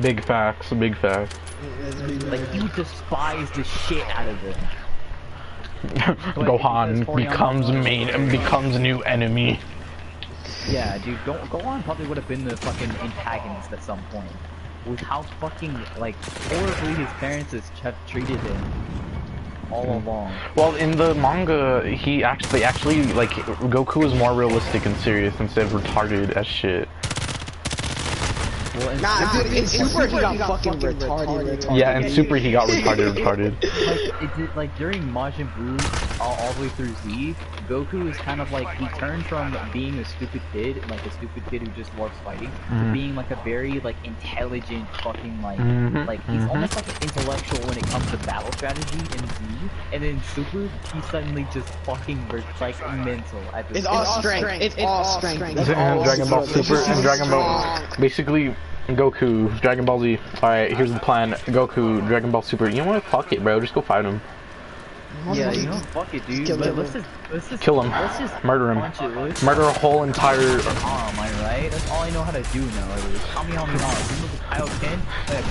Big facts, big facts. Like, he would despise the shit out of them. Gohan becomes new enemy. Yeah, dude, Gohan probably would have been the fucking antagonist at some point. With how fucking, like, horribly his parents have treated him all along. Well, in the manga, they actually, like, Goku is more realistic and serious instead of retarded as shit. Well, in Nah, Super, dude, in Super he got fucking retarded. Yeah, in Super he got retarded. like it did, like during Majin Buu all the way through Z, Goku is kind of like he turned from being a stupid kid, like a stupid kid who just loves fighting, to being like a very like intelligent fucking like he's almost like an intellectual when it comes to battle strategy in Z, and in Super he suddenly just fucking like mental. At this It's all strength. It's all strength. And Dragon Ball Super and Dragon Ball. Basically, Goku, Dragon Ball Z. Alright, here's the plan. Goku, Dragon Ball Super. You know what? Fuck it, bro. Just go fight him. Yeah, you know, fuck it, dude. Let's just Kill him. Let's just Murder him. punch it. Murder a whole entire. Am I right? That's all I know how to do nowadays. Kamehameha. Remember the Kaioken?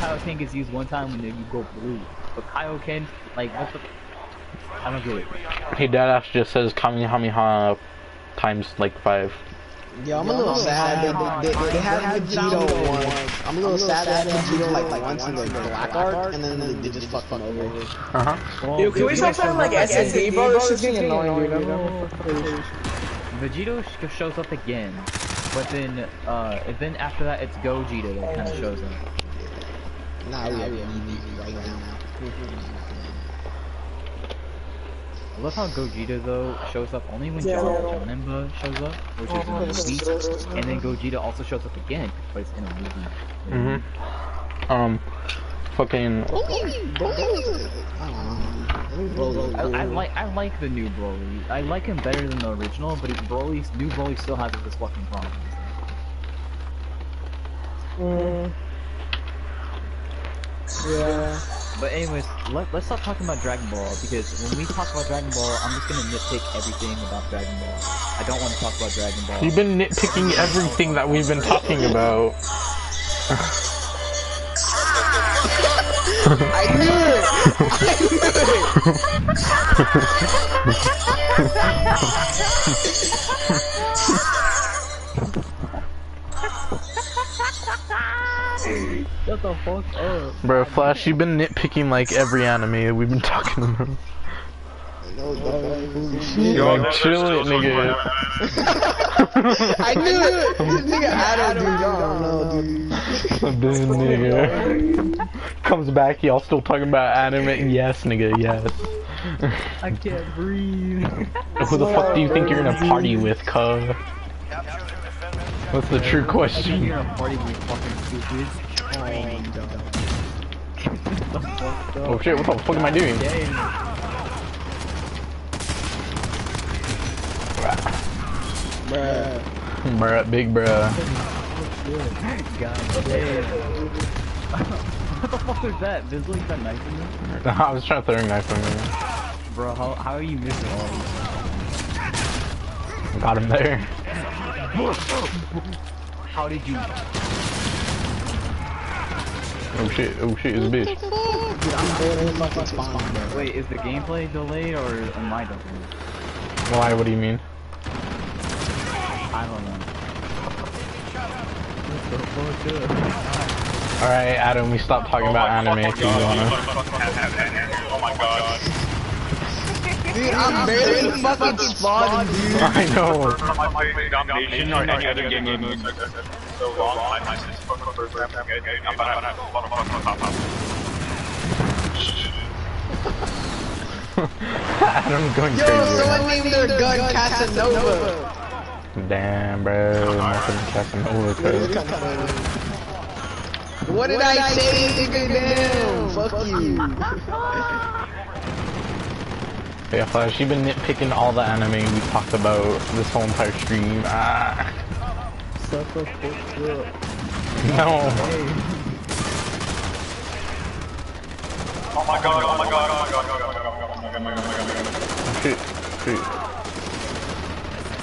Kaioken gets used one time when you go blue. But Kaioken, like, what the? I don't get it. Hey, Dadash just says Kamehameha times like 5. Yeah, I'm a little sad. They had Vegito once. I'm a little sad that Vegito like once in the Black Arc, and then they just fucked him over. Yo, can we stop saying like SSD, bro? This is getting annoying, dude. Vegito shows up again, but then after that it's Gogeta that kind of shows up. Nah, we have right now. I love how Gogeta though shows up only when Janemba shows up, which is in the movie, and then Gogeta also shows up again, but it's in a movie. Fucking. I like the new Broly. I like him better than the original, but new Broly still has this fucking problem. Yeah. But anyways, let's stop talking about Dragon Ball, because when we talk about Dragon Ball, I'm just gonna nitpick everything about Dragon Ball. I don't want to talk about Dragon Ball. You've been nitpicking everything that we've been talking about. I knew it! Shut the fuck up. Bro, Flash, you've been nitpicking like every anime we've been talking about. Like, chill it, nigga. I knew it! This nigga Adam, dude, I don't know, dude. This nigga comes back, y'all still talking about anime? Yes, nigga, yes. I can't breathe. Who the fuck do you think you're gonna party with, cuz? What's the true question? You're gonna party with fucking stupid. Oh shit, what the fuck am I doing? Bruh, big bruh. God damn. What the fuck was that? There's like that knife in there? I was trying to throw a knife on me. Bro, how are you missing all these? Got him there. How did you? Oh shit, it's a bitch. Dude, I'm barely fucking spawned, bro. Wait, is the gameplay delayed or am I delayed? Why, what do you mean? I don't know. Alright, Adam, we stopped talking about anime if you wanna. Oh my god. Dude, I'm barely fucking spawning, dude. I know. Domination or any other game moves so long. My sister's fucking first round. I'm about to have a lot of fun pop Adam's going crazy. Yo, someone named their gun Casanova. Damn, bro. Nothing Casanova, cuz. What did I say, nigga? Damn. Fuck you. Yeah, Flash, you've been nitpicking all the anime we talked about this whole entire stream. Ah. No. Oh my god, oh my god, oh my god, oh my god. Shit.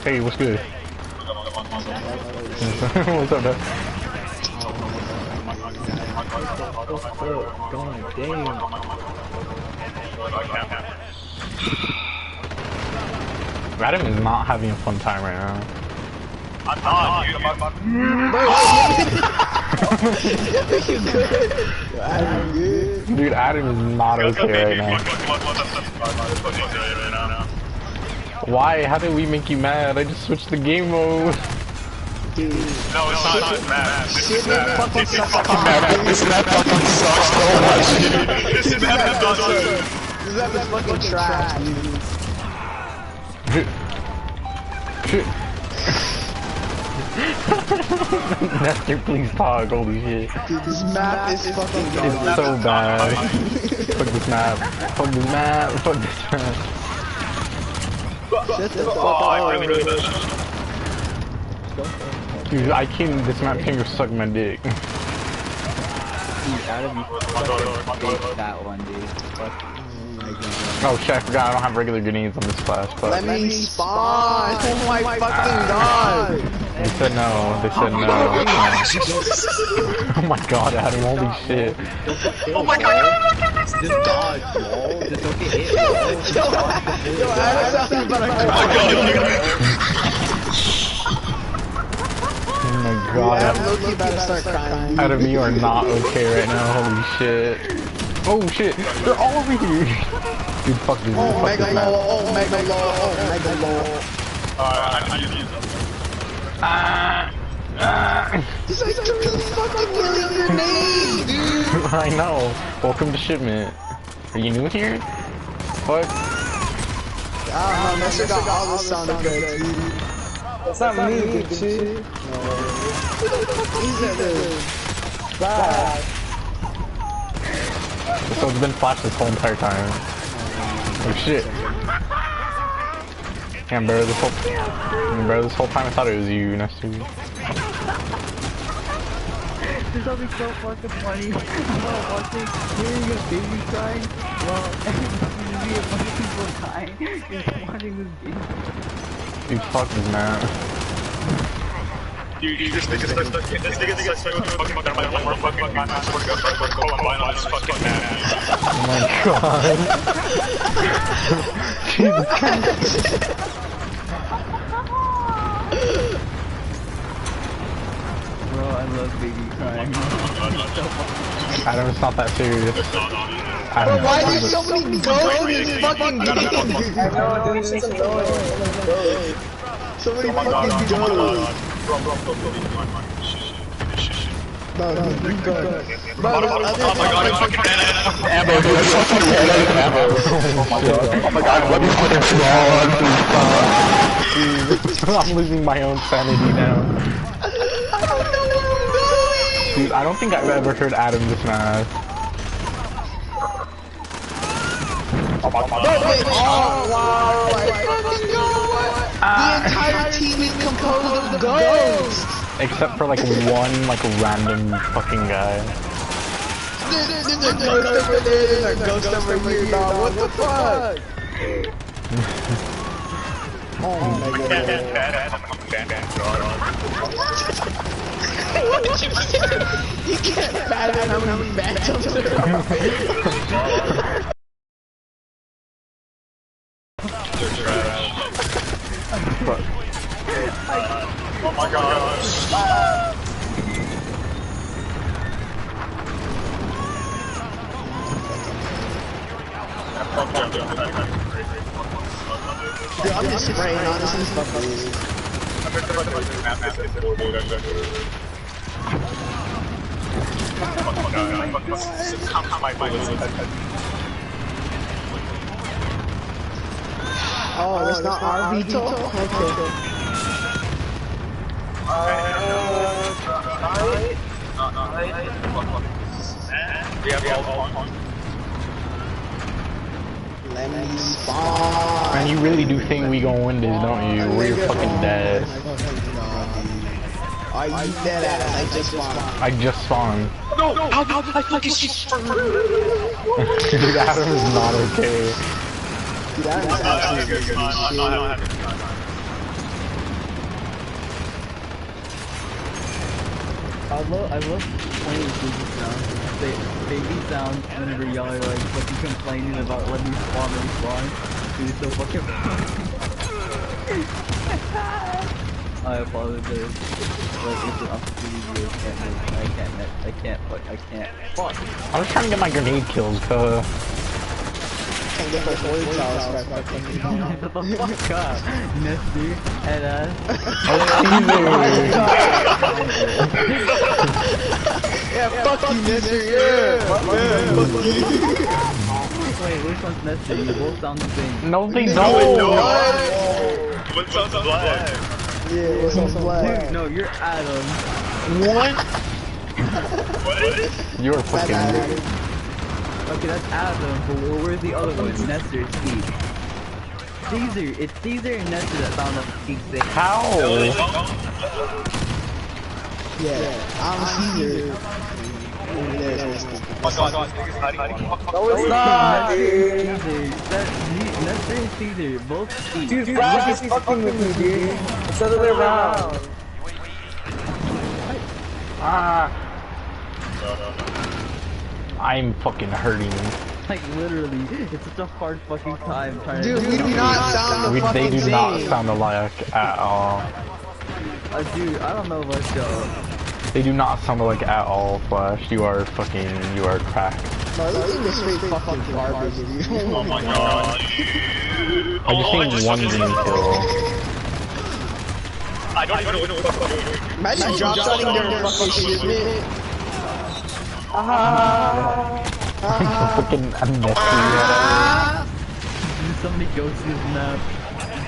Hey, what's good? What's up, man? God damn. Adam is not having a fun time right now. I'm not, dude. Dude, Adam is not okay right now. Why? How did we make you mad? I just switched the game mode. Dude. No, it's not map. Shit fucking sucks. This map fucking sucks so much. This map does This map is fucking trash, dude. Nestor, please talk. Holy shit. Dude, this map is fucking It's so bad. Fuck this map. Fuck this map. Fuck this map. Shut the fuck Oh, I up. really does. Dude, I can't. This map can't suck my dick. Dude, Adam, you fucking that one, dude. Fuck. Oh shit, I forgot I don't have regular grenades on this class, but Let me spawn! Oh my fucking god! they said no. They said no. Oh my god, Adam, holy shit. Oh my god! Just dodge, lol. Just don't get hit. Yo, Adam sounds about Oh my god, I'm low-key about to start crying. Adam, you are not okay right now, holy shit. Oh shit, they're all over here. Dude, fuck this. Oh, Fuck mega this map. low, oh, mega low, oh, mega low. I'm using This is really fucking killing your name, dude! I know. Welcome to shipment. Are you new here? What? I don't know, Nestor got all the sound effects, dude. That's not me, bitch. Bye. So it's been flashed this whole entire time. Oh shit. Damn, bro, this whole time I thought it was you, Nestor. There's something so fucking funny about watching, hearing a baby crying while everybody a bunch of people dying just watching this game. Dude, fuck this man. Dude, this nigga's like fucking there might be more fucking man. I swear to God, fucking Columbine on this fucking map. Oh my god. Jesus Christ. Bro, I love baby crying. Adam, it's not that serious. Adam, Why are there so many ghosts in this fucking game? I know, dude, it's just annoying. So many fucking ghosts. No, go. Bro, Oh my god, it's fucking Ammo, dude, that's fucking ammo. Oh my god, let me fucking fall. I'm losing my own sanity now. Dude, I don't think I've ever heard Adam this mad. Oh wow, my fucking god! The entire team is composed of ghosts! Except for like one like random fucking guy. There's a ghost over there, there's a ghost over here, dog. What the fuck? Oh my god. You can't fathom how many matchups there are. Oh my god. Dude, I'm just spraying, honestly, fuck this. Oh, that's not our veto? Okay. Let me spawn. Man, you really do think we gonna win this, don't you? We're fucking dead. Are you dead ass? I just spawned. I just spawned. No, how fucking shit. Dude, Adam is not okay. Dude, that is actually shit. I love playing baby sounds. Baby sounds whenever y'all are like fucking complaining about when you spawn. Dude, it's so fucking funny. I apologize. But it's an opportunity I can't. Fuck. I was trying to get my grenade kills, Can can't get those words out. Shut the fuck up, Nestor, head ass. Yeah, fuck you, Nestor, yeah. Fuck you. Wait, which one's Nestor? You both sound the same. No, they No, don't. what sounds black? Yeah, what's on black? Dude, no, you're Adam. What? What? You're fucking. Okay, that's Adam, but where's the other one? Nestor, Steve. Caesar, it's Caesar and Nestor that found out the thing. How? Yeah, I'm Caesar. Oh my god, No, it's not, dude. Nestor and Caesar, both Steve. Dude, Flash is fucking with me, dude. It's the other way around. Ah. I'm fucking hurting. Like, literally, it's such a hard fucking time trying Dude, to we do not sound the fucking They do not same. sound alike at all. dude, I don't know about y'all. They do not sound alike at all, Flash. You are cracked. No, this thing is straight fucking garbage, dude. oh my god. I just need one green kill. I don't even know what the fuck I'm doing. Imagine drop shotting their fucking shit, man. Fucking unnecessary. Dude, somebody goes to this map.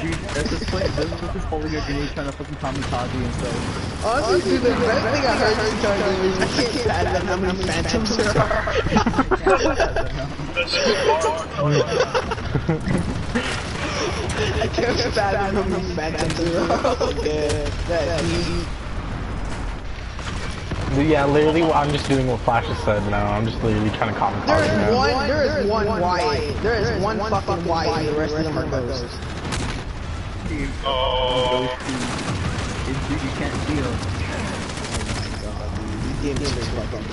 Dude, at this point, this is just holding a grenade trying to fucking kamikaze and stuff. Honestly, dude, the best thing I heard this time is I can't fathom how many phantoms there are. I can't fathom how many phantoms there are. Yeah, that's easy. Yeah, literally, I'm just doing what Flash has said now. I'm just literally trying to comment on it now. There is one Wyatt. There is one fucking Wyatt, and the rest of them are ghosts. Dude, Oh. dude, you can't see him. These games are fucking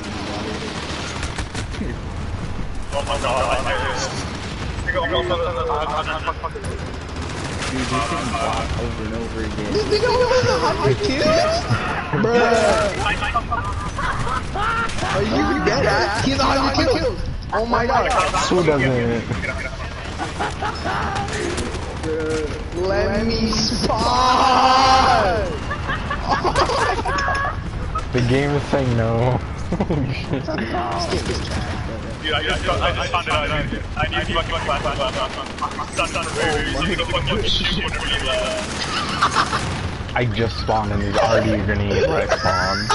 Oh my god, I Dude, they're getting blocked over and over again. This nigga only has 100 kills? Bruh. Are you dead ass? He has 100 kills. Oh my god. Who doesn't? Let me spawn. The game is saying no. Holy shit. Dude, I just found it out. I need to fucking flash. I just spawned and there's already a grenade where I spawned.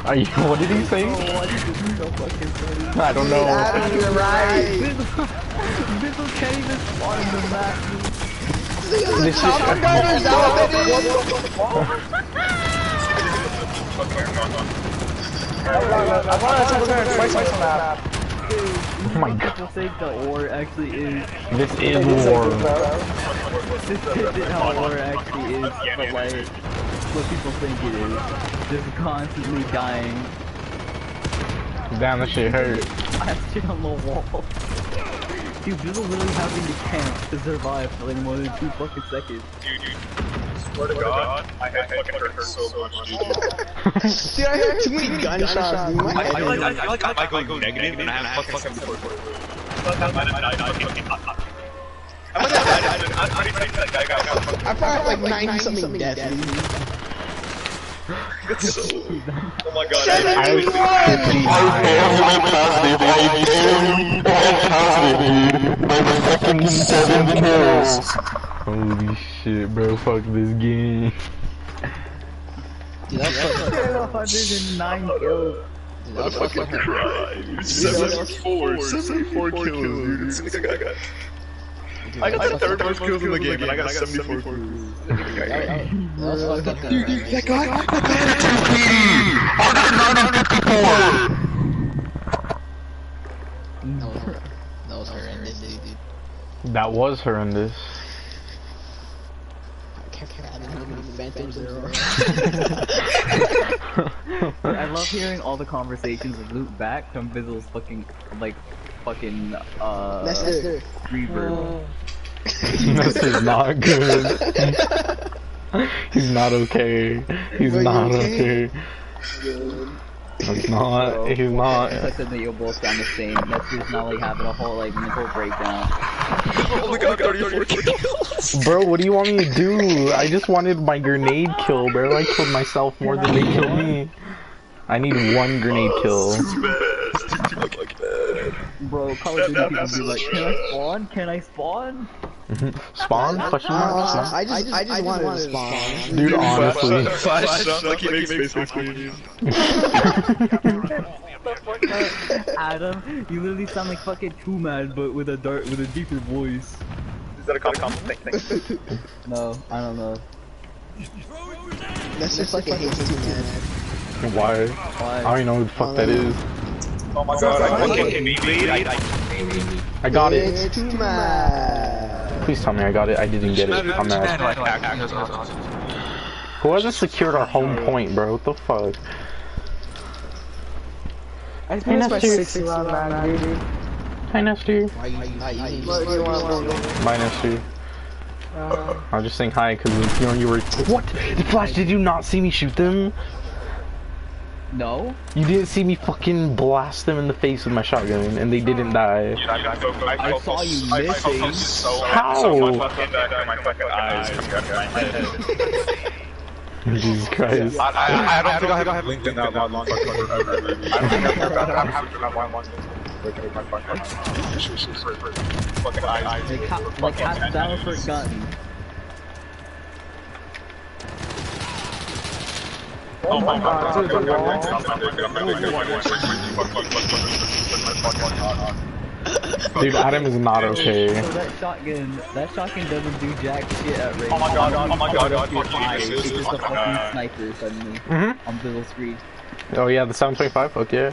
Are you? What did he say? Oh, why did this so fucking funny? I don't know. Adam, you're right. Bizzle can't even spawn in the map. This shit. I want to turn twice on that. Oh my god. People think the ore actually is. This is war. This isn't how ore actually is, but like what people think it is. Just constantly dying. Damn, that shit hurt. I have shit on the wall. Dude, people literally having to camp to survive for like more than 2 fucking seconds. Dude, swear to God, my head fucking hurts so much, dude. Dude, I heard too many gunshots, dude. My I head feel like hurts. I might go negative and I have fucking I might have died. I'm pretty sure that guy got I probably have like 90 something deaths, dude. Oh my god. I was 7 kills. Holy shit, bro. Fuck this game. Dude, that's fucking 109 kills. that's fucking Right. 74 kills, dude. I got the third most kills in the game, and I got 74 kills. That guy had 280. That was horrendous, dude. That was horrendous. I love hearing all the conversations loop back from Bizzle's fucking Nestor. reverb. This is not good. He's not okay. He's Bro, you not okay? okay. He's not. He's not. It's like that you'll both sound the same. That's just not like having a whole like mental breakdown. Oh my god, 34 kills! Bro, what do you want me to do? I just wanted my grenade kill, bro. I killed myself more than they killed me. I need one grenade kill. Bro, Call of Duty people be like, can I spawn? Can I spawn? Spawn? Question mark? I just wanted to spawn. Dude, honestly. Flash sounds like he makes face movies. Adam, you literally sound like fucking Too Mad, but with a deeper voice. Is that a compliment? No, I don't know. That's just like a hate too mad. Why? I don't even know who the fuck that is. Oh my god, I got it. It's too mad. Please tell me I got it. I didn't get it. I'm mad. Who hasn't secured our home point, bro? What the fuck? I think it's my 60 round man, dude. Hi, Nestor. Why you Bye, Nestor. I was just saying hi because you were. What? Flash, did you not see me shoot them? No? You didn't see me fucking blast them in the face with my shotgun and they didn't die. I saw you missing. How? Jesus Christ. I don't think I have LinkedIn that long. Like half down for a gun. Oh my god, dude, the wall. Dude, Adam is not okay. So that shotgun doesn't do jack shit at range. Oh my god, It's just a fucking sniper suddenly on the little screen. Oh yeah, the 725? Fuck yeah.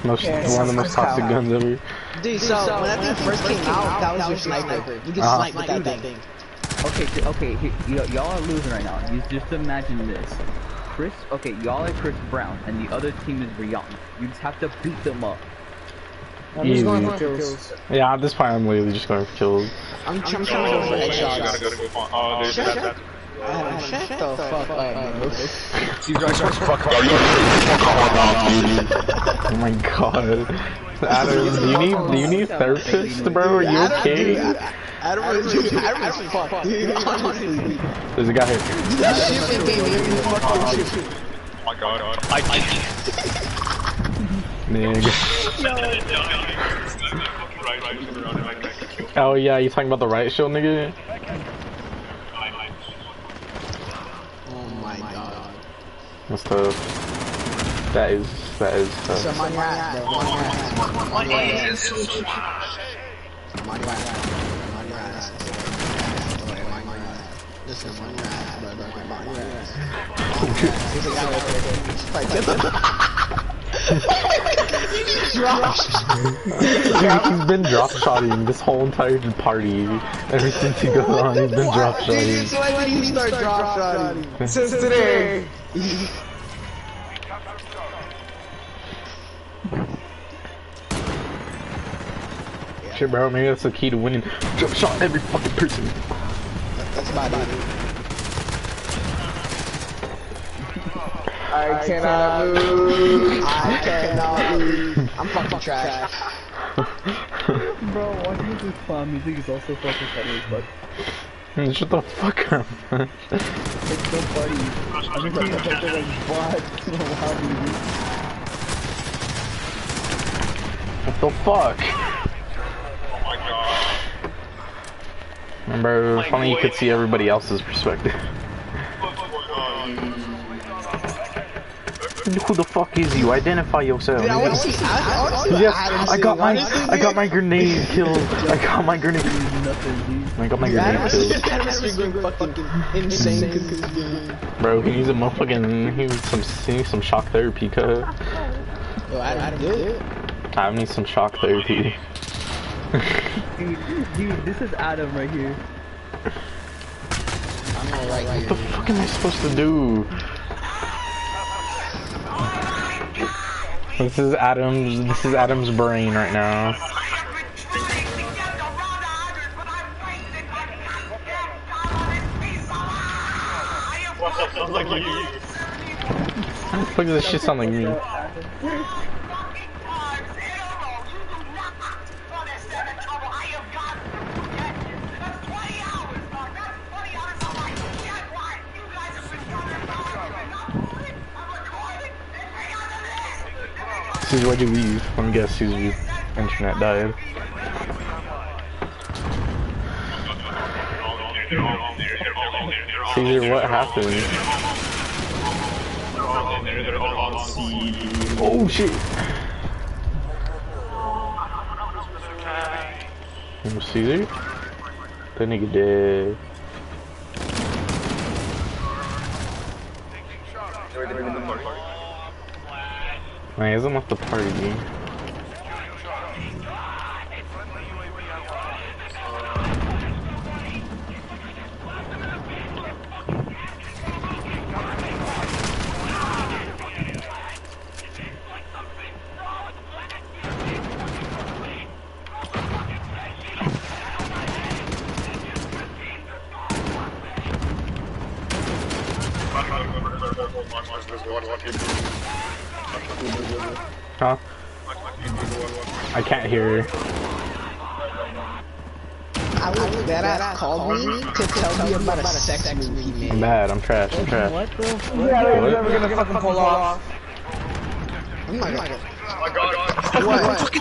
One of the most toxic guns ever. Dude, so when that thing first came out, that was your sniper. You can snipe with that thing. Okay, y'all are losing right now. You just imagine this. Y'all are Chris Brown, and the other team is Rihanna. You just have to beat them up. I'm just going for kills. Yeah, at this point I'm literally just going for kills. I'm trying to go for headshots. Shut the fuck up, bro. Oh my god. Adam, do you need a therapist, bro? Are you okay? Adam is fucked, dude. Honestly. There's a guy here. That shit gave me a fucking shit. Oh my god. Nigga. Oh yeah, you talking about the riot shield, nigga? Oh my god. That's tough. That is tough. So my rat, bro. My rat. Listen, my rat, bro. My rat. There's a guy right there. Get the Dude, he's been drop shotting this whole entire party. Ever since he goes on, he's been drop shotting. So when did you start drop shotting? Since today. Shit, bro, maybe that's the key to winning. Drop shot every fucking person. That's about it. I cannot lose. I cannot lose. I'm fucking trash. Bro, watching this clown music is also fucking funny as fuck. Shut the fuck up. It's so funny. I mean, like bots in a wild movie. What the fuck? Remember, if only you could see everybody else's perspective. Who the fuck is you? Identify yourself. I want to see. Yes, I got my grenade killed. I got my grenade. I got my grenade killed. Adam's going fucking insane. Bro, he needs a motherfucking. He needs some shock therapy, cuz. Yo, Adam did it. I need some shock therapy. Dude, this is Adam right here. I'm all right What the fuck am I supposed to do? This is Adam's brain right now. fuck does this shit sound like me? Susie, why'd you leave? Let me guess, Susie. Internet died. Caesar, what happened? Oh shit! Caesar? That nigga dead. Man, he's almost the party. Huh? I can't hear her. I was that called me to tell me about a sex movie he made. I'm bad, I'm trash, I'm trash. What the fuck? Yeah, they're never gonna fucking pull off. Oh my god. What?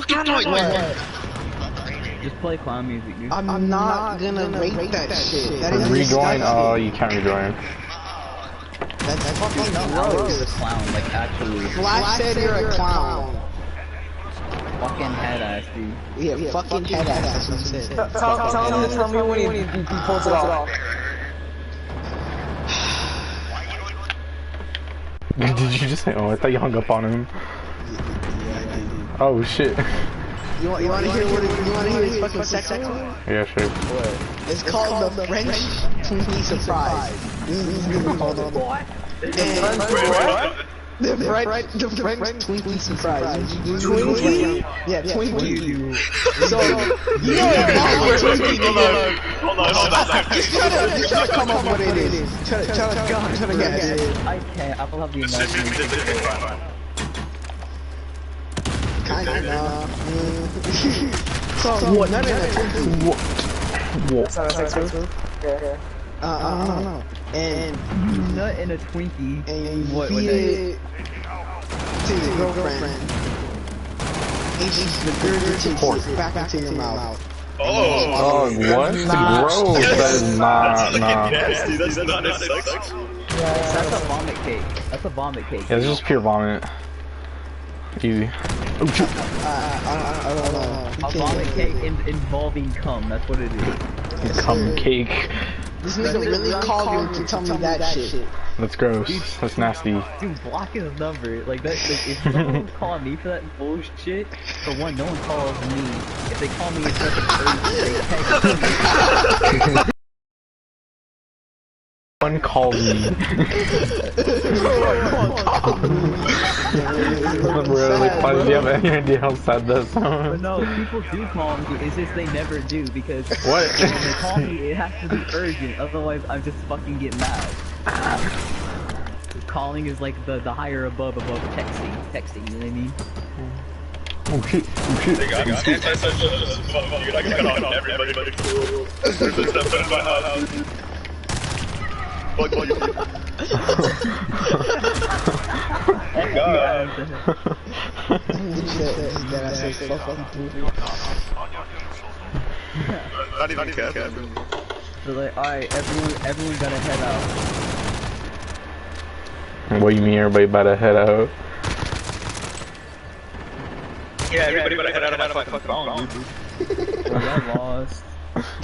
Just play clown music, dude. I'm not gonna rate that shit. That is Rejoin? disgusting. Oh, you can't rejoin. That's fucking You're a gross. clown, like actually. Flash said you're a clown. Fucking head ass, dude. Yeah, fucking head ass. That's what he said. Tell me when he pulls it off. Did you just say, oh, I thought you hung up on him. Oh shit. You want to hear his fucking sex movie? Yeah, sure. It's called the French Twinkie Surprise. This is called it. The French Twinkie Surprise. Twinkie? Yeah, Twinkie. So, you know what Twinkie is? Hold on. Just try to come up with what it is. Try to guess. I can't. I will have the imagination. Kinda. So, what? None of that. What? Is that a sex movie? Yeah. I don't know. And Nut in a Twinkie. and you What feed they? it to your girlfriend. And she regurgitates it back into your mouth. Oh, What? Gross. That is not, nah. nasty. That's not sex. That's a vomit cake. That's a vomit cake. Yeah, it's just pure vomit. Easy. Oh, shit. I don't know. A vomit cake involving cum. That's what it is. Cum cake. This nigga really called you to tell me that shit. That's gross. That's nasty. Dude, block his number. Like that. Like, if someone's calling me for that bullshit, for one, no one calls me. If they call me, it's nothing crazy. They text me. One called me. Really funny. Do you have any idea how sad that But sounds? no, people do call me. It's just they never do because What? when they call me, it has to be urgent. Otherwise, I just fucking get mad. Calling is like the higher above texting. Texting, you know what I mean? Oh shit. Oh shit. They got antisocial. Dude, I got on everybody. There's a step in my house. Fuck all you people. God. Not even cat. So like, alright, everyone gotta head out. What do you mean everybody about to head out? Yeah, everybody better head out of my fucking phone, dude. Well, I lost.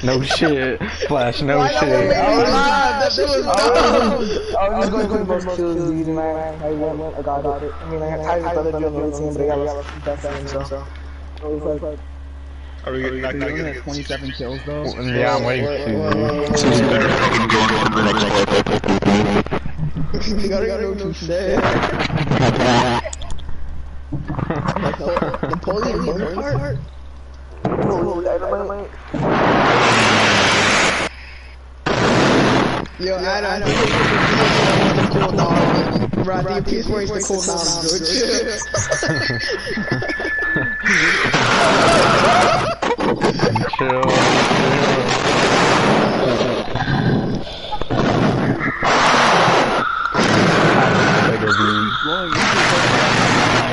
No shit. Flash, no shit. That shit was dumb. I was going for the most kills, dude, and I got it. I mean, I had Tyler's brother doing the team, but I got best of him, so. It was like, Are we not gonna Everyone get has 27 kills though. Yeah, I'm waiting to. You gotta go to shit. Napoleon Bonaparte? oh, dynamite. Yo, I think the cool down. Bro, I think PS4 is the cool down. Chill.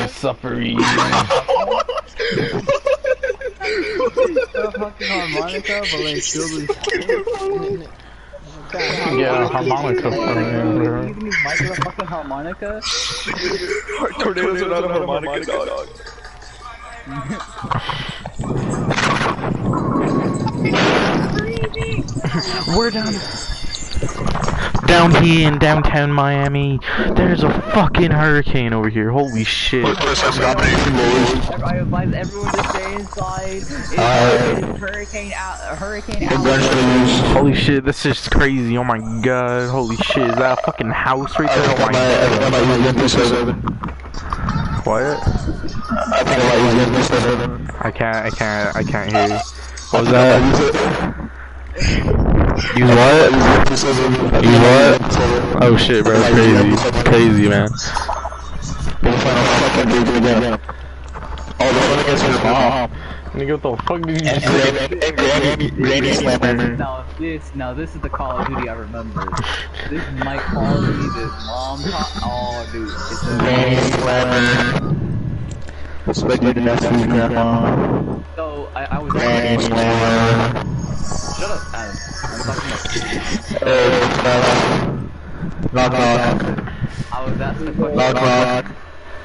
Suffering. The fucking harmonica, but like still Yeah, harmonica. even his mic is a fucking harmonica. Tornadoes are not a harmonica, dog. We're down here in downtown Miami. There's a fucking hurricane over here. Holy shit. I advise everyone to stay inside. It's hurricane out. Holy shit, this is crazy. Oh my god. Holy shit, is that a fucking house right there? Oh my god. What? I can't hear you. What was that? Use what? Use what? Oh shit, bro, it's crazy, man. Nigga, what the fuck did you just say? Now this is the Call of Duty I remember. This Mike calls me, this mom talk. Oh, dude, it's a So I was. Shut up, Adam. I'm talking about. Knock. I was asked the question. Knock.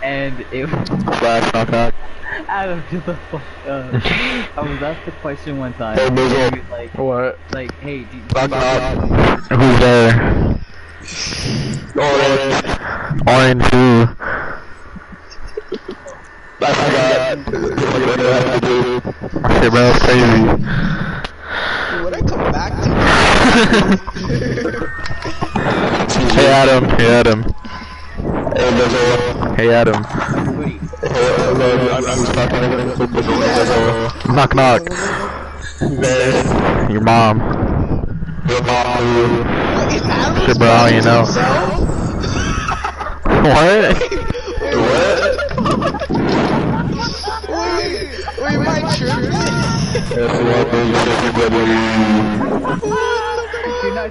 And it was. Knock. Adam, shut the fuck up. I was asked the question one time. Hey, Bizzle. Like, What? like, hey, Knock. Who's there? Orange who? Shit, bro, that's crazy. Would I come back to Hey Adam. Hey Adam. Knock. Your mom. Shit, bro, you know. What? Wait, Mike, you're not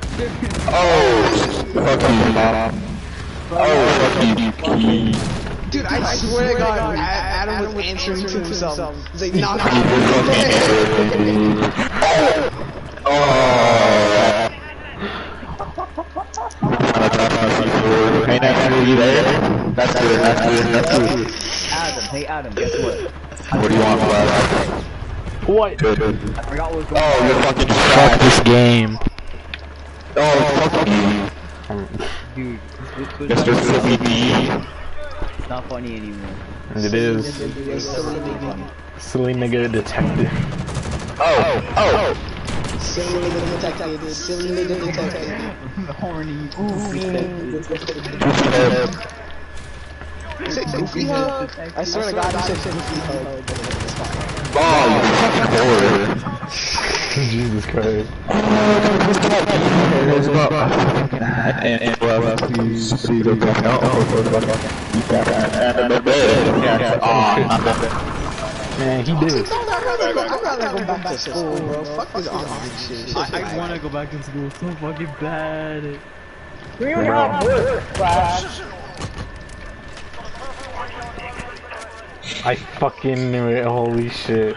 tripping. dude, I swear to God, Adam was answering to himself. He's like, knock. Hey, you there? That's good. Adam, hey Adam, guess what? What do you want, Vlad? What? I forgot what was going on. Oh, you're fucking Fuck this game. Oh, fuck you. Dude, Mr. Flippy D. it's not funny anymore. It is. Silly nigga detective. Oh. Silly nigga detective. Horny. You said goofy hug? I swear to God, you said goofy hug. Oh, Jesus Christ. Man, he did. I'd rather go back to school, bro. Fuck this online shit. I want to go back to school so fucking bad. I fucking knew it. Holy shit.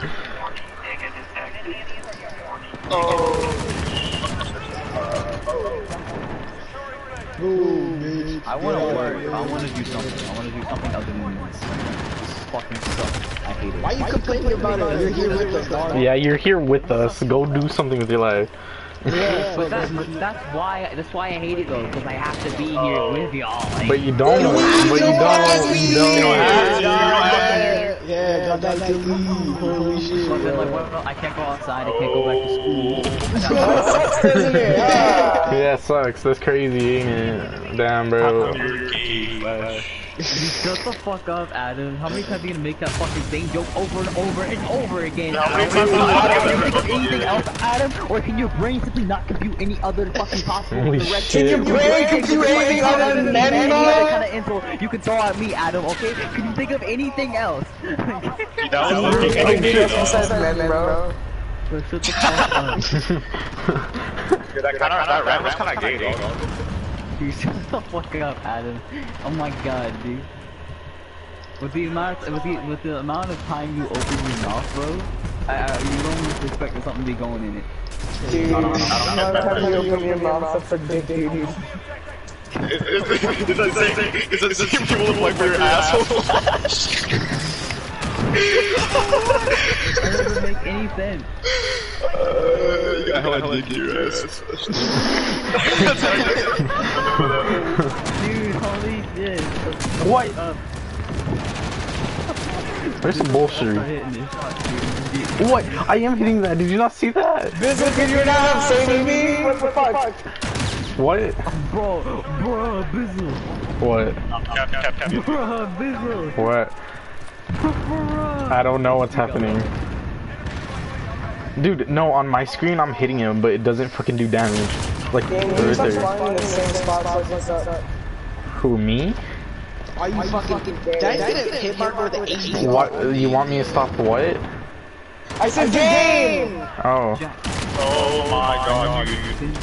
I want to work. I want to do something. I want to do something other than this. This fucking sucks. I hate it. Why you complaining about it? You're here with us, dog. Yeah, you're here with us. Go do something with your life. Yeah, But that's why I hate it though, because I have to be here with y'all. Like, But you don't. Yeah, got that to leave. Holy shit. but then, like, what, I can't go outside. I can't go back to school. Yeah, it sucks. That's crazy, ain't it? Damn, bro. Shut the fuck up, Adam. How many times are you gonna make that fucking same joke over and over and over again? How many times Can you think of anything else, Adam? Or can your brain simply not compute any other fucking possible Holy direction? shit. Can your brain compute anything other than Any men, other bro? kind of insult you can throw at me, Adam, okay? Can you think of anything else? That was looking at me, Besides men, bro. Bro, shut the fuck up. Dude, that rap was kinda gay, dog. Dude, shut the fuck up, Adam. Oh my god, dude. With the amount of time you open your mouth, bro, you don't expect there's something to be going in it. Dude, I'm not having you open your mouth for dick, dude. It's the same people look like your asshole. That doesn't make any sense. You got hella dick in your ass. Dude, holy shit. What? Where's the bullshit? Start hitting this shot, dude. What? I am hitting that. Did you not see that? Bizzle, can you not have saving me? What the fuck? What? Bro, Bizzle. What? Bro, Bizzle. What? I don't know what's happening. Dude, no, on my screen I'm hitting him, but it doesn't fucking do damage. Like, Can you right stop there. flying in the same spot? What's up? Who, me? Are you fucking... Did I get a hit marker with the HD? What? You want me to stop what? I said game! Oh. Oh my god, dude.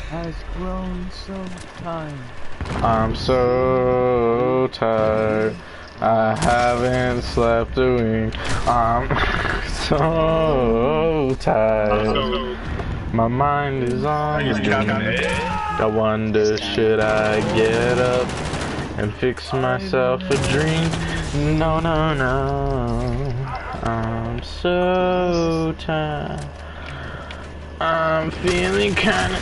Has grown so tired. I'm so tired. I haven't slept a wink. I'm so tired. My mind is on the dream. I wonder, should I get up and fix myself a drink? No, no, no. I'm so tired. I'm feeling kinda...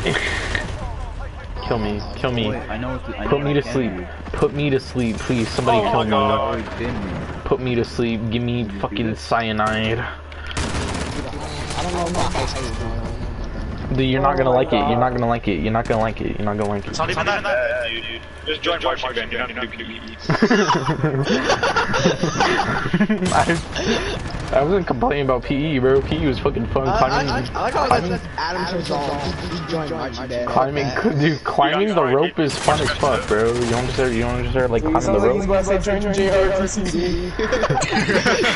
Kill me, kill me. Wait, I know what I know Put me what to I sleep. can do. Put me to sleep, please. Somebody kill me. Always been me. Put me to sleep. Give me fucking cyanide. I don't know about high school, bro. Dude, you're not gonna like it. You're not gonna like it. You're not gonna like it. You're not gonna like it. It's not even that bad, dude. Just join marching band. You don't have to do PE. I wasn't complaining about PE, bro. PE was fucking fun. I Climbing, like how that's Adam's resolve. He joined marching band. climbing the rope is fun as fuck, bro. You don't just start like climbing the Sounds like he's rope. about to say join JRTCC.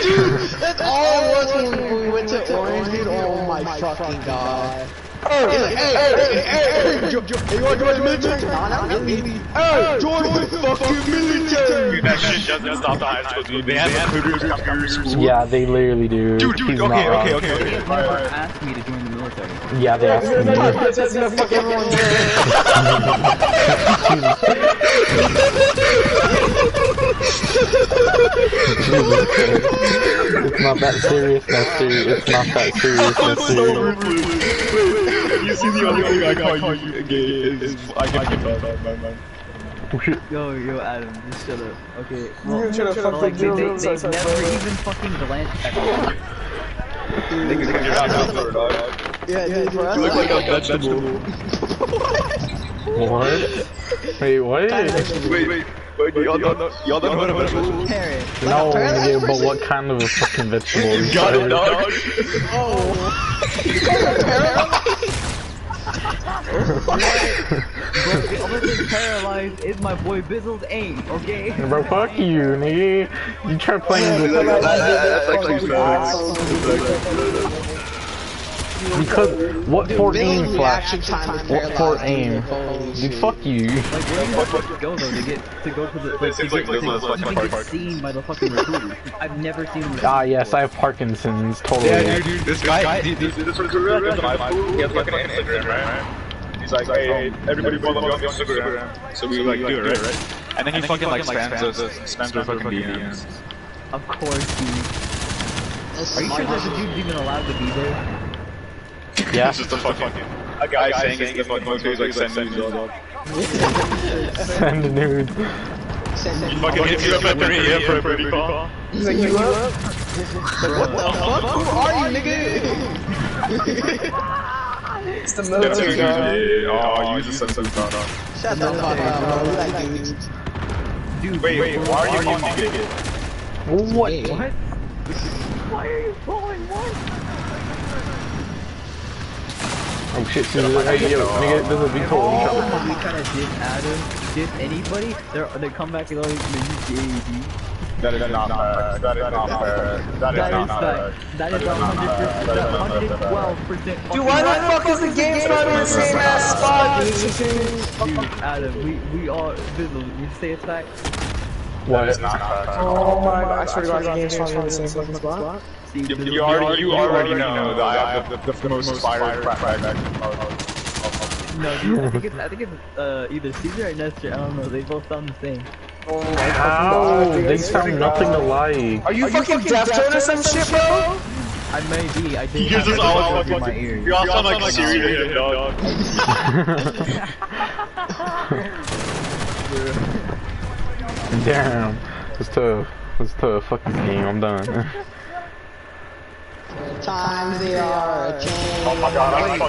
Dude, that's all it was when we went to Orange, dude. Oh my fucking god. Hey, you wanna join the military? Nah, not really. Hey, join the fucking military! Dude, that shit doesn't stop the high school, dude. They have recruiters coming after school. Yeah, they literally do. Dude, He's not wrong. okay. They never asked me to join the military. Yeah, they asked me. That's gonna fuck everyone It's not that serious, It's not that serious, You see the only thing I call you gay is I get man. Yo, Adam, just shut up. Okay. You should have fucked Like, with they Joe. never even fucking glanced at me. Niggas, you're not dog. Yeah, dude, for us, You look like a vegetable. What? Wait, what? Wait, y'all don't know what a vegetable is? Parrot. No, nigga, but what kind of a fucking vegetable? You got it, dog. Bro, the only thing paralyzed is my boy Bizzle's aim, okay? Bro, fuck you, nigga. You try playing with because what for aim flash? What for aim? Dude, fuck you. Like, where do you have to go though to get to get seen by the fucking recruiter? I've never seen him. Ah, yes, I have Parkinson's. Totally. Yeah, dude, this guy, this recruiter goes to my school. He has fucking Instagram, right? He's like, hey, everybody follow me on Instagram. So we like do it, right? And then he fucking like spams us, spams our fucking DMs. Of course, dude. Are you sure that the dude's even allowed to be there? Yeah. It's just a fucking a guy saying it's the fucking most like send nudes, dog. Send a nude. He fucking hits you up at 3 AM for a booty call. He's like, you up? What the fuck? Who are you, nigga? It's the military guy. Oh, you just sent some dog. Shut the fuck up, bro. We like dudes. Dude, Wait, why are you calling me gay? What? What? Why are you calling what? Oh shit, hey, yo, nigga, this is a big hole. We kind of did Adam, did anybody, they come back and always make you gay, dude. That is not fair. That is not fair. That is not fair. That is 112%. Dude, why the fuck is the game starting in the same ass spot? Dude, Adam, we all, you say it's fact? What? That is not fair. Oh my god, I swear to god, the game's starting in the same fucking spot. You already know that I have the most fire crack. No, dude, I think it's either Caesar or Nestor. I don't know. They both sound the same. Oh my god. Ow, they sound nothing alike. Are you fucking Deftone or some shit, bro? I may be. I did. He hears us all in my ears. You all sound like Siri to him, dog. Damn, it's tough. It's tough. Fuck this game. I'm done. Times they are a change. Oh my god,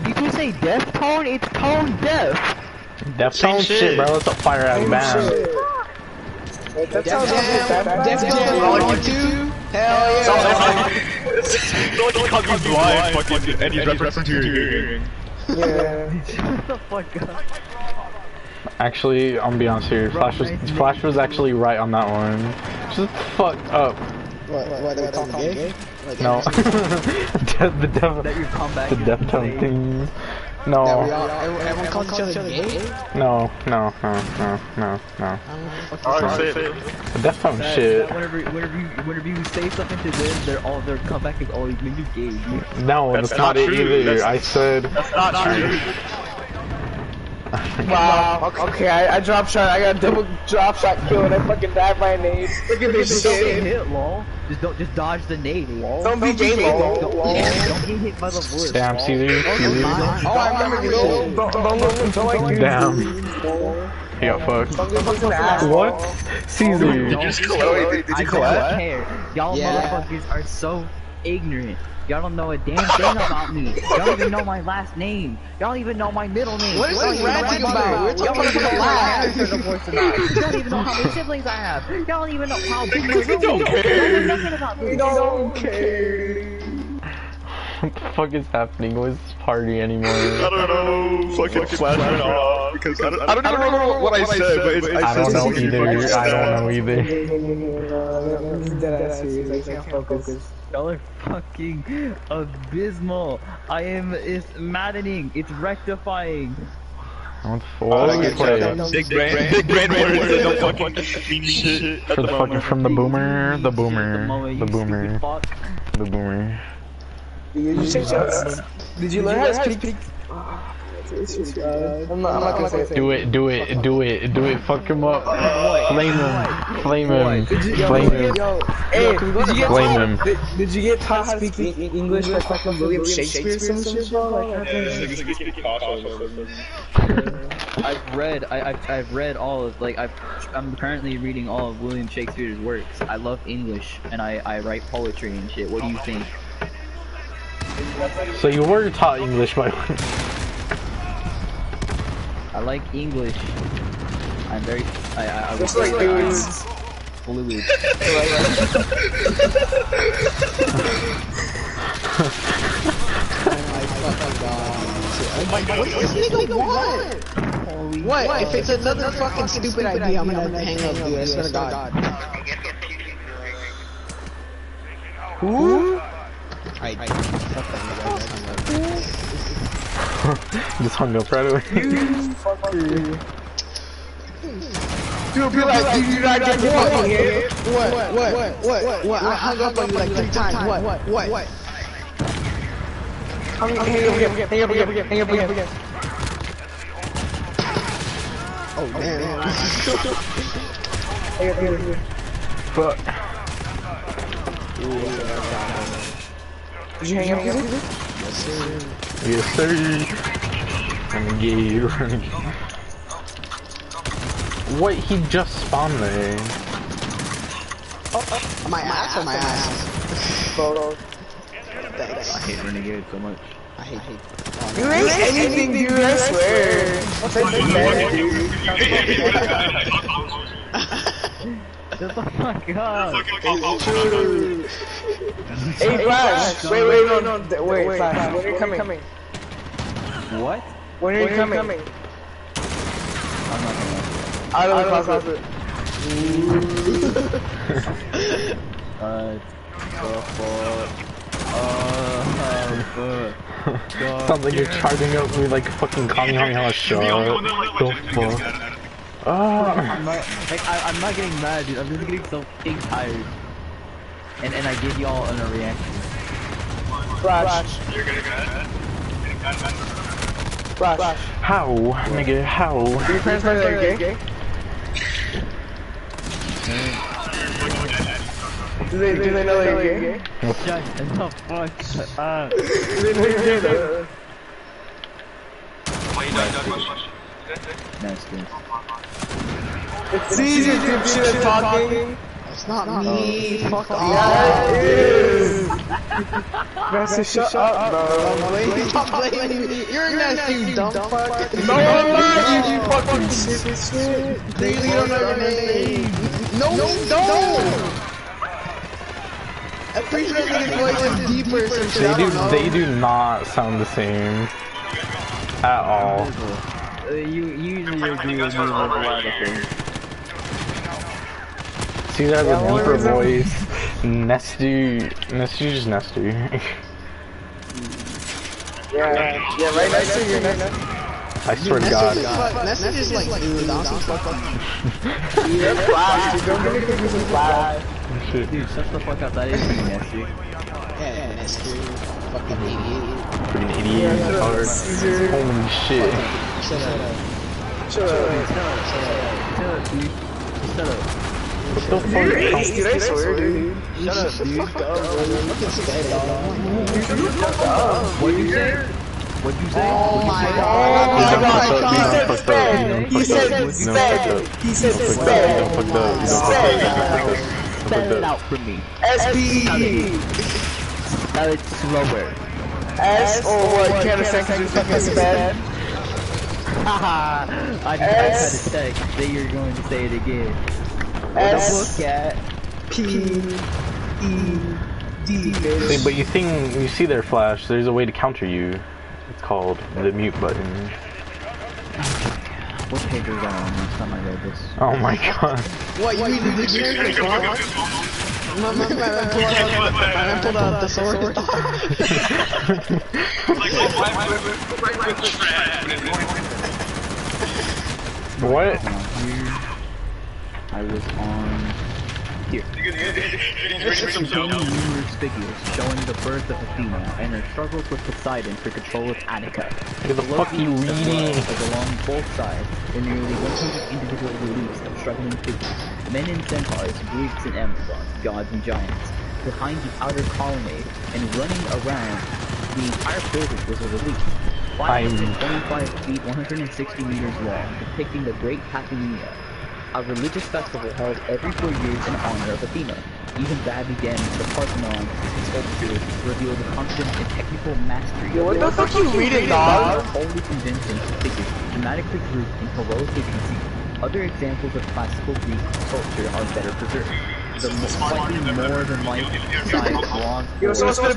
Did you say deaf tone? It's tone deaf. Deftone shit, bro. It's a fire ass band. That sounds like Def Jam on YouTube? Hell yeah. It's like he called you blind, fucking, and he's referencing to your hearing. Yeah. Shut the fuck up. Actually, I'm gonna be honest here. Flash was actually right on that one. Just fuck up. What, they call me gay? Like, No. That your comeback. The Deftone thing. No. Everyone calls each other gay? No. Alright, say it. The Deftone shit. Whenever you say something to them, their comeback is always make you gay. Dude. No, that's not it either. I said. That's not true. Wow. Okay, I drop shot. I got a double drop shot kill and I fucking died by a nade. Look at this Just don't get shit. hit, lol. Just dodge the nade, lol. Don't be gay, lol. Don't get hit by the bush. Damn, lol. Caesar. Oh, I remember this shit. Don't like you. Damn. He got fucked. What? Caesar. Did you just collect? Did I you don't collect? care. Y'all Yeah. motherfuckers are so ignorant. Y'all don't know a damn thing about me. Y'all don't even know my last name. Y'all don't even know my middle name. What is Y'all this don't even ranting know my about? mother. We're Y'all talking don't even about know my life. parents are divorced or not. Y'all don't even know how many siblings I have. Y'all don't even know how big my room is. Y'all know nothing about me. We don't care. What the fuck is happening with this party anymore? I don't know. Fucking Flash went off because I don't even remember what I said, but it's, I don't know either. I don't know either. Dead ass serious. I can't focus. Y'all are fucking abysmal. It's maddening. It's rectifying. What are we playing? Big brain words that don't fucking mean shit. For the fucking from the boomer, the The boomer, moment the you boomer, stupid fuck. the boomer. Did you learn how to speak? I'm not gonna say it. Do it. Fuck him up. Flame him. Hey, Flame him. did you get taught how to speak English like fucking William Shakespeare or some shit? I've read all of I'm currently reading all of William Shakespeare's works. I love English and I write poetry and shit. What do you think? So you were taught English by I like English. I'm very I Just like dudes. fluid. What? If it's another fucking stupid idea, I'm gonna hang up, dude. I swear to God. Who? just hung up right away. Dude, be like, did you not get one here? What? I hung up on you like 3 times. What? Hang up again. Oh, damn. Fuck. Did you hang up again? Yes, sir. I'm gay. What? He just spawned there. My ass or my ass? Photo. Thanks. I hate Renegade so much. I hate. You ain't anything, dude, I swear. Shut the fuck up! Hey, Flash! Wait, no, wait, Flash, when are you coming? What? When are you coming? I'm not gonna. Out of the closet. Sounds like you're charging up me like a fucking Kamehameha shot. The fuck? I'm not getting mad, dude. I'm just getting so fucking tired. And I gave y'all a reaction. Flash. You're gonna get Flash. How? Nigga, how? Do your parents know that you're gay? Do they know that you're gay? Shut the fuck up. Do they know you're gay though? Nice, dude. It's easier to be the talking. It's not me. Fuck off. Yeah, it is. Master, shut up, bro. Stop blaming me. You're nasty, you dumb fuck. No, I'm not, you fucking shit. Clearly you don't know your name. No, don't. I'm pretty sure his voice is deeper or some shit. I don't know. They do not sound the same at all. You usually agree with me with a lot of things. See that with deeper voice. Nestu's Nestu. Yeah, right next to you, I swear to God. Ness is just like, dude, honestly, fuck off. Yeah, Flash, dude, don't get me confused with Flash. Shit. Dude, shut the fuck up. That is pretty nasty. Yeah, Ness, dude. Fucking idiot. Freaking idiot. Hard. Holy shit. Shut up. Shut up. Shut up, dude. Shut up. What the fuck? Dude, I swear, dude. Shut up, dude. Fuck up, bro. You're fucking scared, dog. What'd you say? What'd you say? Oh my god. He said sped. He said sped. Spell it out for me. S-P-E. Spell it slower. S or what? You can't understand because you're fucking sped. Haha. I just had to check that you're going to say it again. S Cat. P E D. Hey, but you see their flash, there's a way to counter you. It's called the mute button. What page is that on? Last time I read this. Oh my god. What, you mean the dictionary for clock? My man pulled out the sword. What? Here. I was on here. Containing numerous figures showing the birth of Athena and her struggles with Poseidon for control of Attica. What the fuck are you reading? Along both sides were nearly 100 individual reliefs of struggling figures, men and centaurs, Greeks and Amazons, gods and giants. Behind the outer colonnade and running around the entire building was a relief. 525 feet, 160 meters long, depicting the Great Pathania, a religious festival held every 4 years in honor of Athena. Even badly damaged, the Parthenon sculptures reveal the confidence and technical mastery. Yo, what the fuck you reading, dog? Wholly convincing figures, thematically grouped and heroically conceived. Other examples of classical Greek sculpture are better preserved. The slightly more than life size bronze. Yo, someone's gonna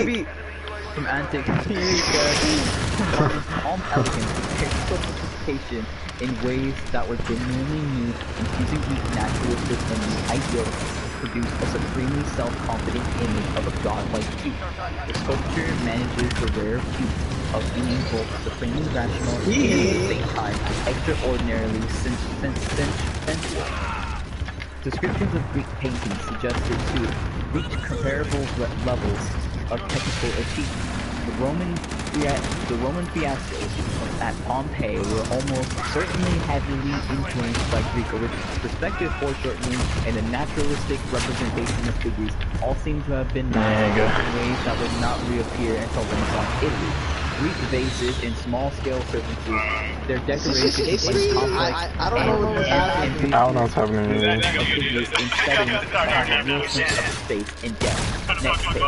beat. From antique calm elegance to technical sophistication in ways that were genuinely new, infusing each naturalistic and the ideal produce a supremely self-confident image of a godlike youth. The sculpture manages the rare feat of being both supremely rational and at the same time extraordinarily sensual. Descriptions of Greek paintings suggested to reach comparable levels of technical achievement. The Roman fiascos at Pompeii were almost certainly heavily influenced by Greek originals. Perspective foreshortening and a naturalistic representation of figures all seem to have been mastered in ways that would not reappear until Renaissance Italy. Greek vases in small-scale surfaces, their decoration is complex I don't know what's happening. I don't know what's happening. Figures in settings that have a real sense of space and depth. Next page.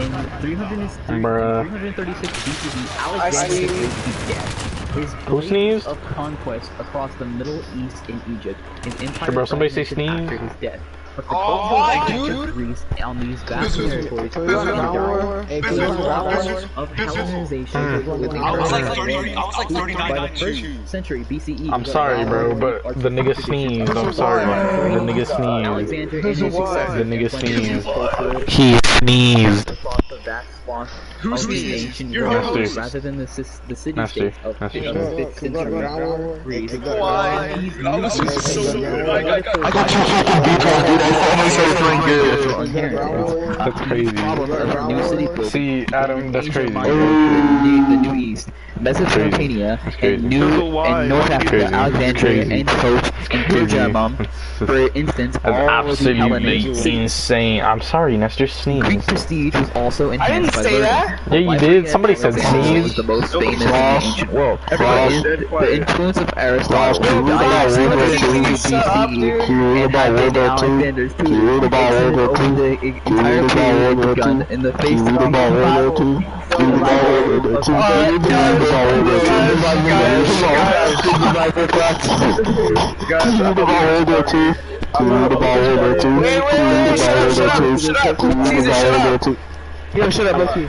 In 336 BCE, Alexander the Great began. His Who sneezed? of conquest across the Middle East and Egypt. His empire Hey, bro, somebody say fragmented sneeze. after his death. But the Oh, cultural of Greece on these vast territories Can we go on ground war? Hey, can we go on ground war? of Hellenization with the I was like Arabs 30, I was like 39 by the on first YouTube. century BCE. I'm sorry, bro, but the nigga sneezed. I'm sorry. The nigga sneezed. Alexander and his successors The nigga implemented sneezed. culture He sneezed. across the vast swath Who of the sneezed? ancient Your world, host. rather than the city-states Nasty. of Nasty. 5th, 5th Can we go on ground war? century Greece. Why? These That was new just so states good. were I got I got two fucking details, dude. I only said three good. inherent. That's crazy. Problems of the new city building. See, Adam, that's Asia crazy. Minor, the New East, Mesopotamia, That's crazy. and North Africa, Crazy. Alexandria, Crazy. and Coast, and Crazy. Pergamum, for instance, That's all of the absolutely Hellenic cities. insane. I'm sorry, Nestor Greek sneezed. prestige was also enhanced by learning. Yeah, you did. Somebody said Alexander was sneeze. the most famous in the ancient world. Dead quiet. The influence of Aristotle Ross, died about in World War 600 II? BCE You read and about had World been War II? Alexander's You tomb, read about extended World War over II? the You entire read about period World War begun II? in the face You of read about World War II? You read about World War II? You read about World War II? You read about World War II? You read about World War II? Wait, You read about shut World War up, II? shut up, You read Caesar, about shut World up. War II? Yo, shut up, Loki.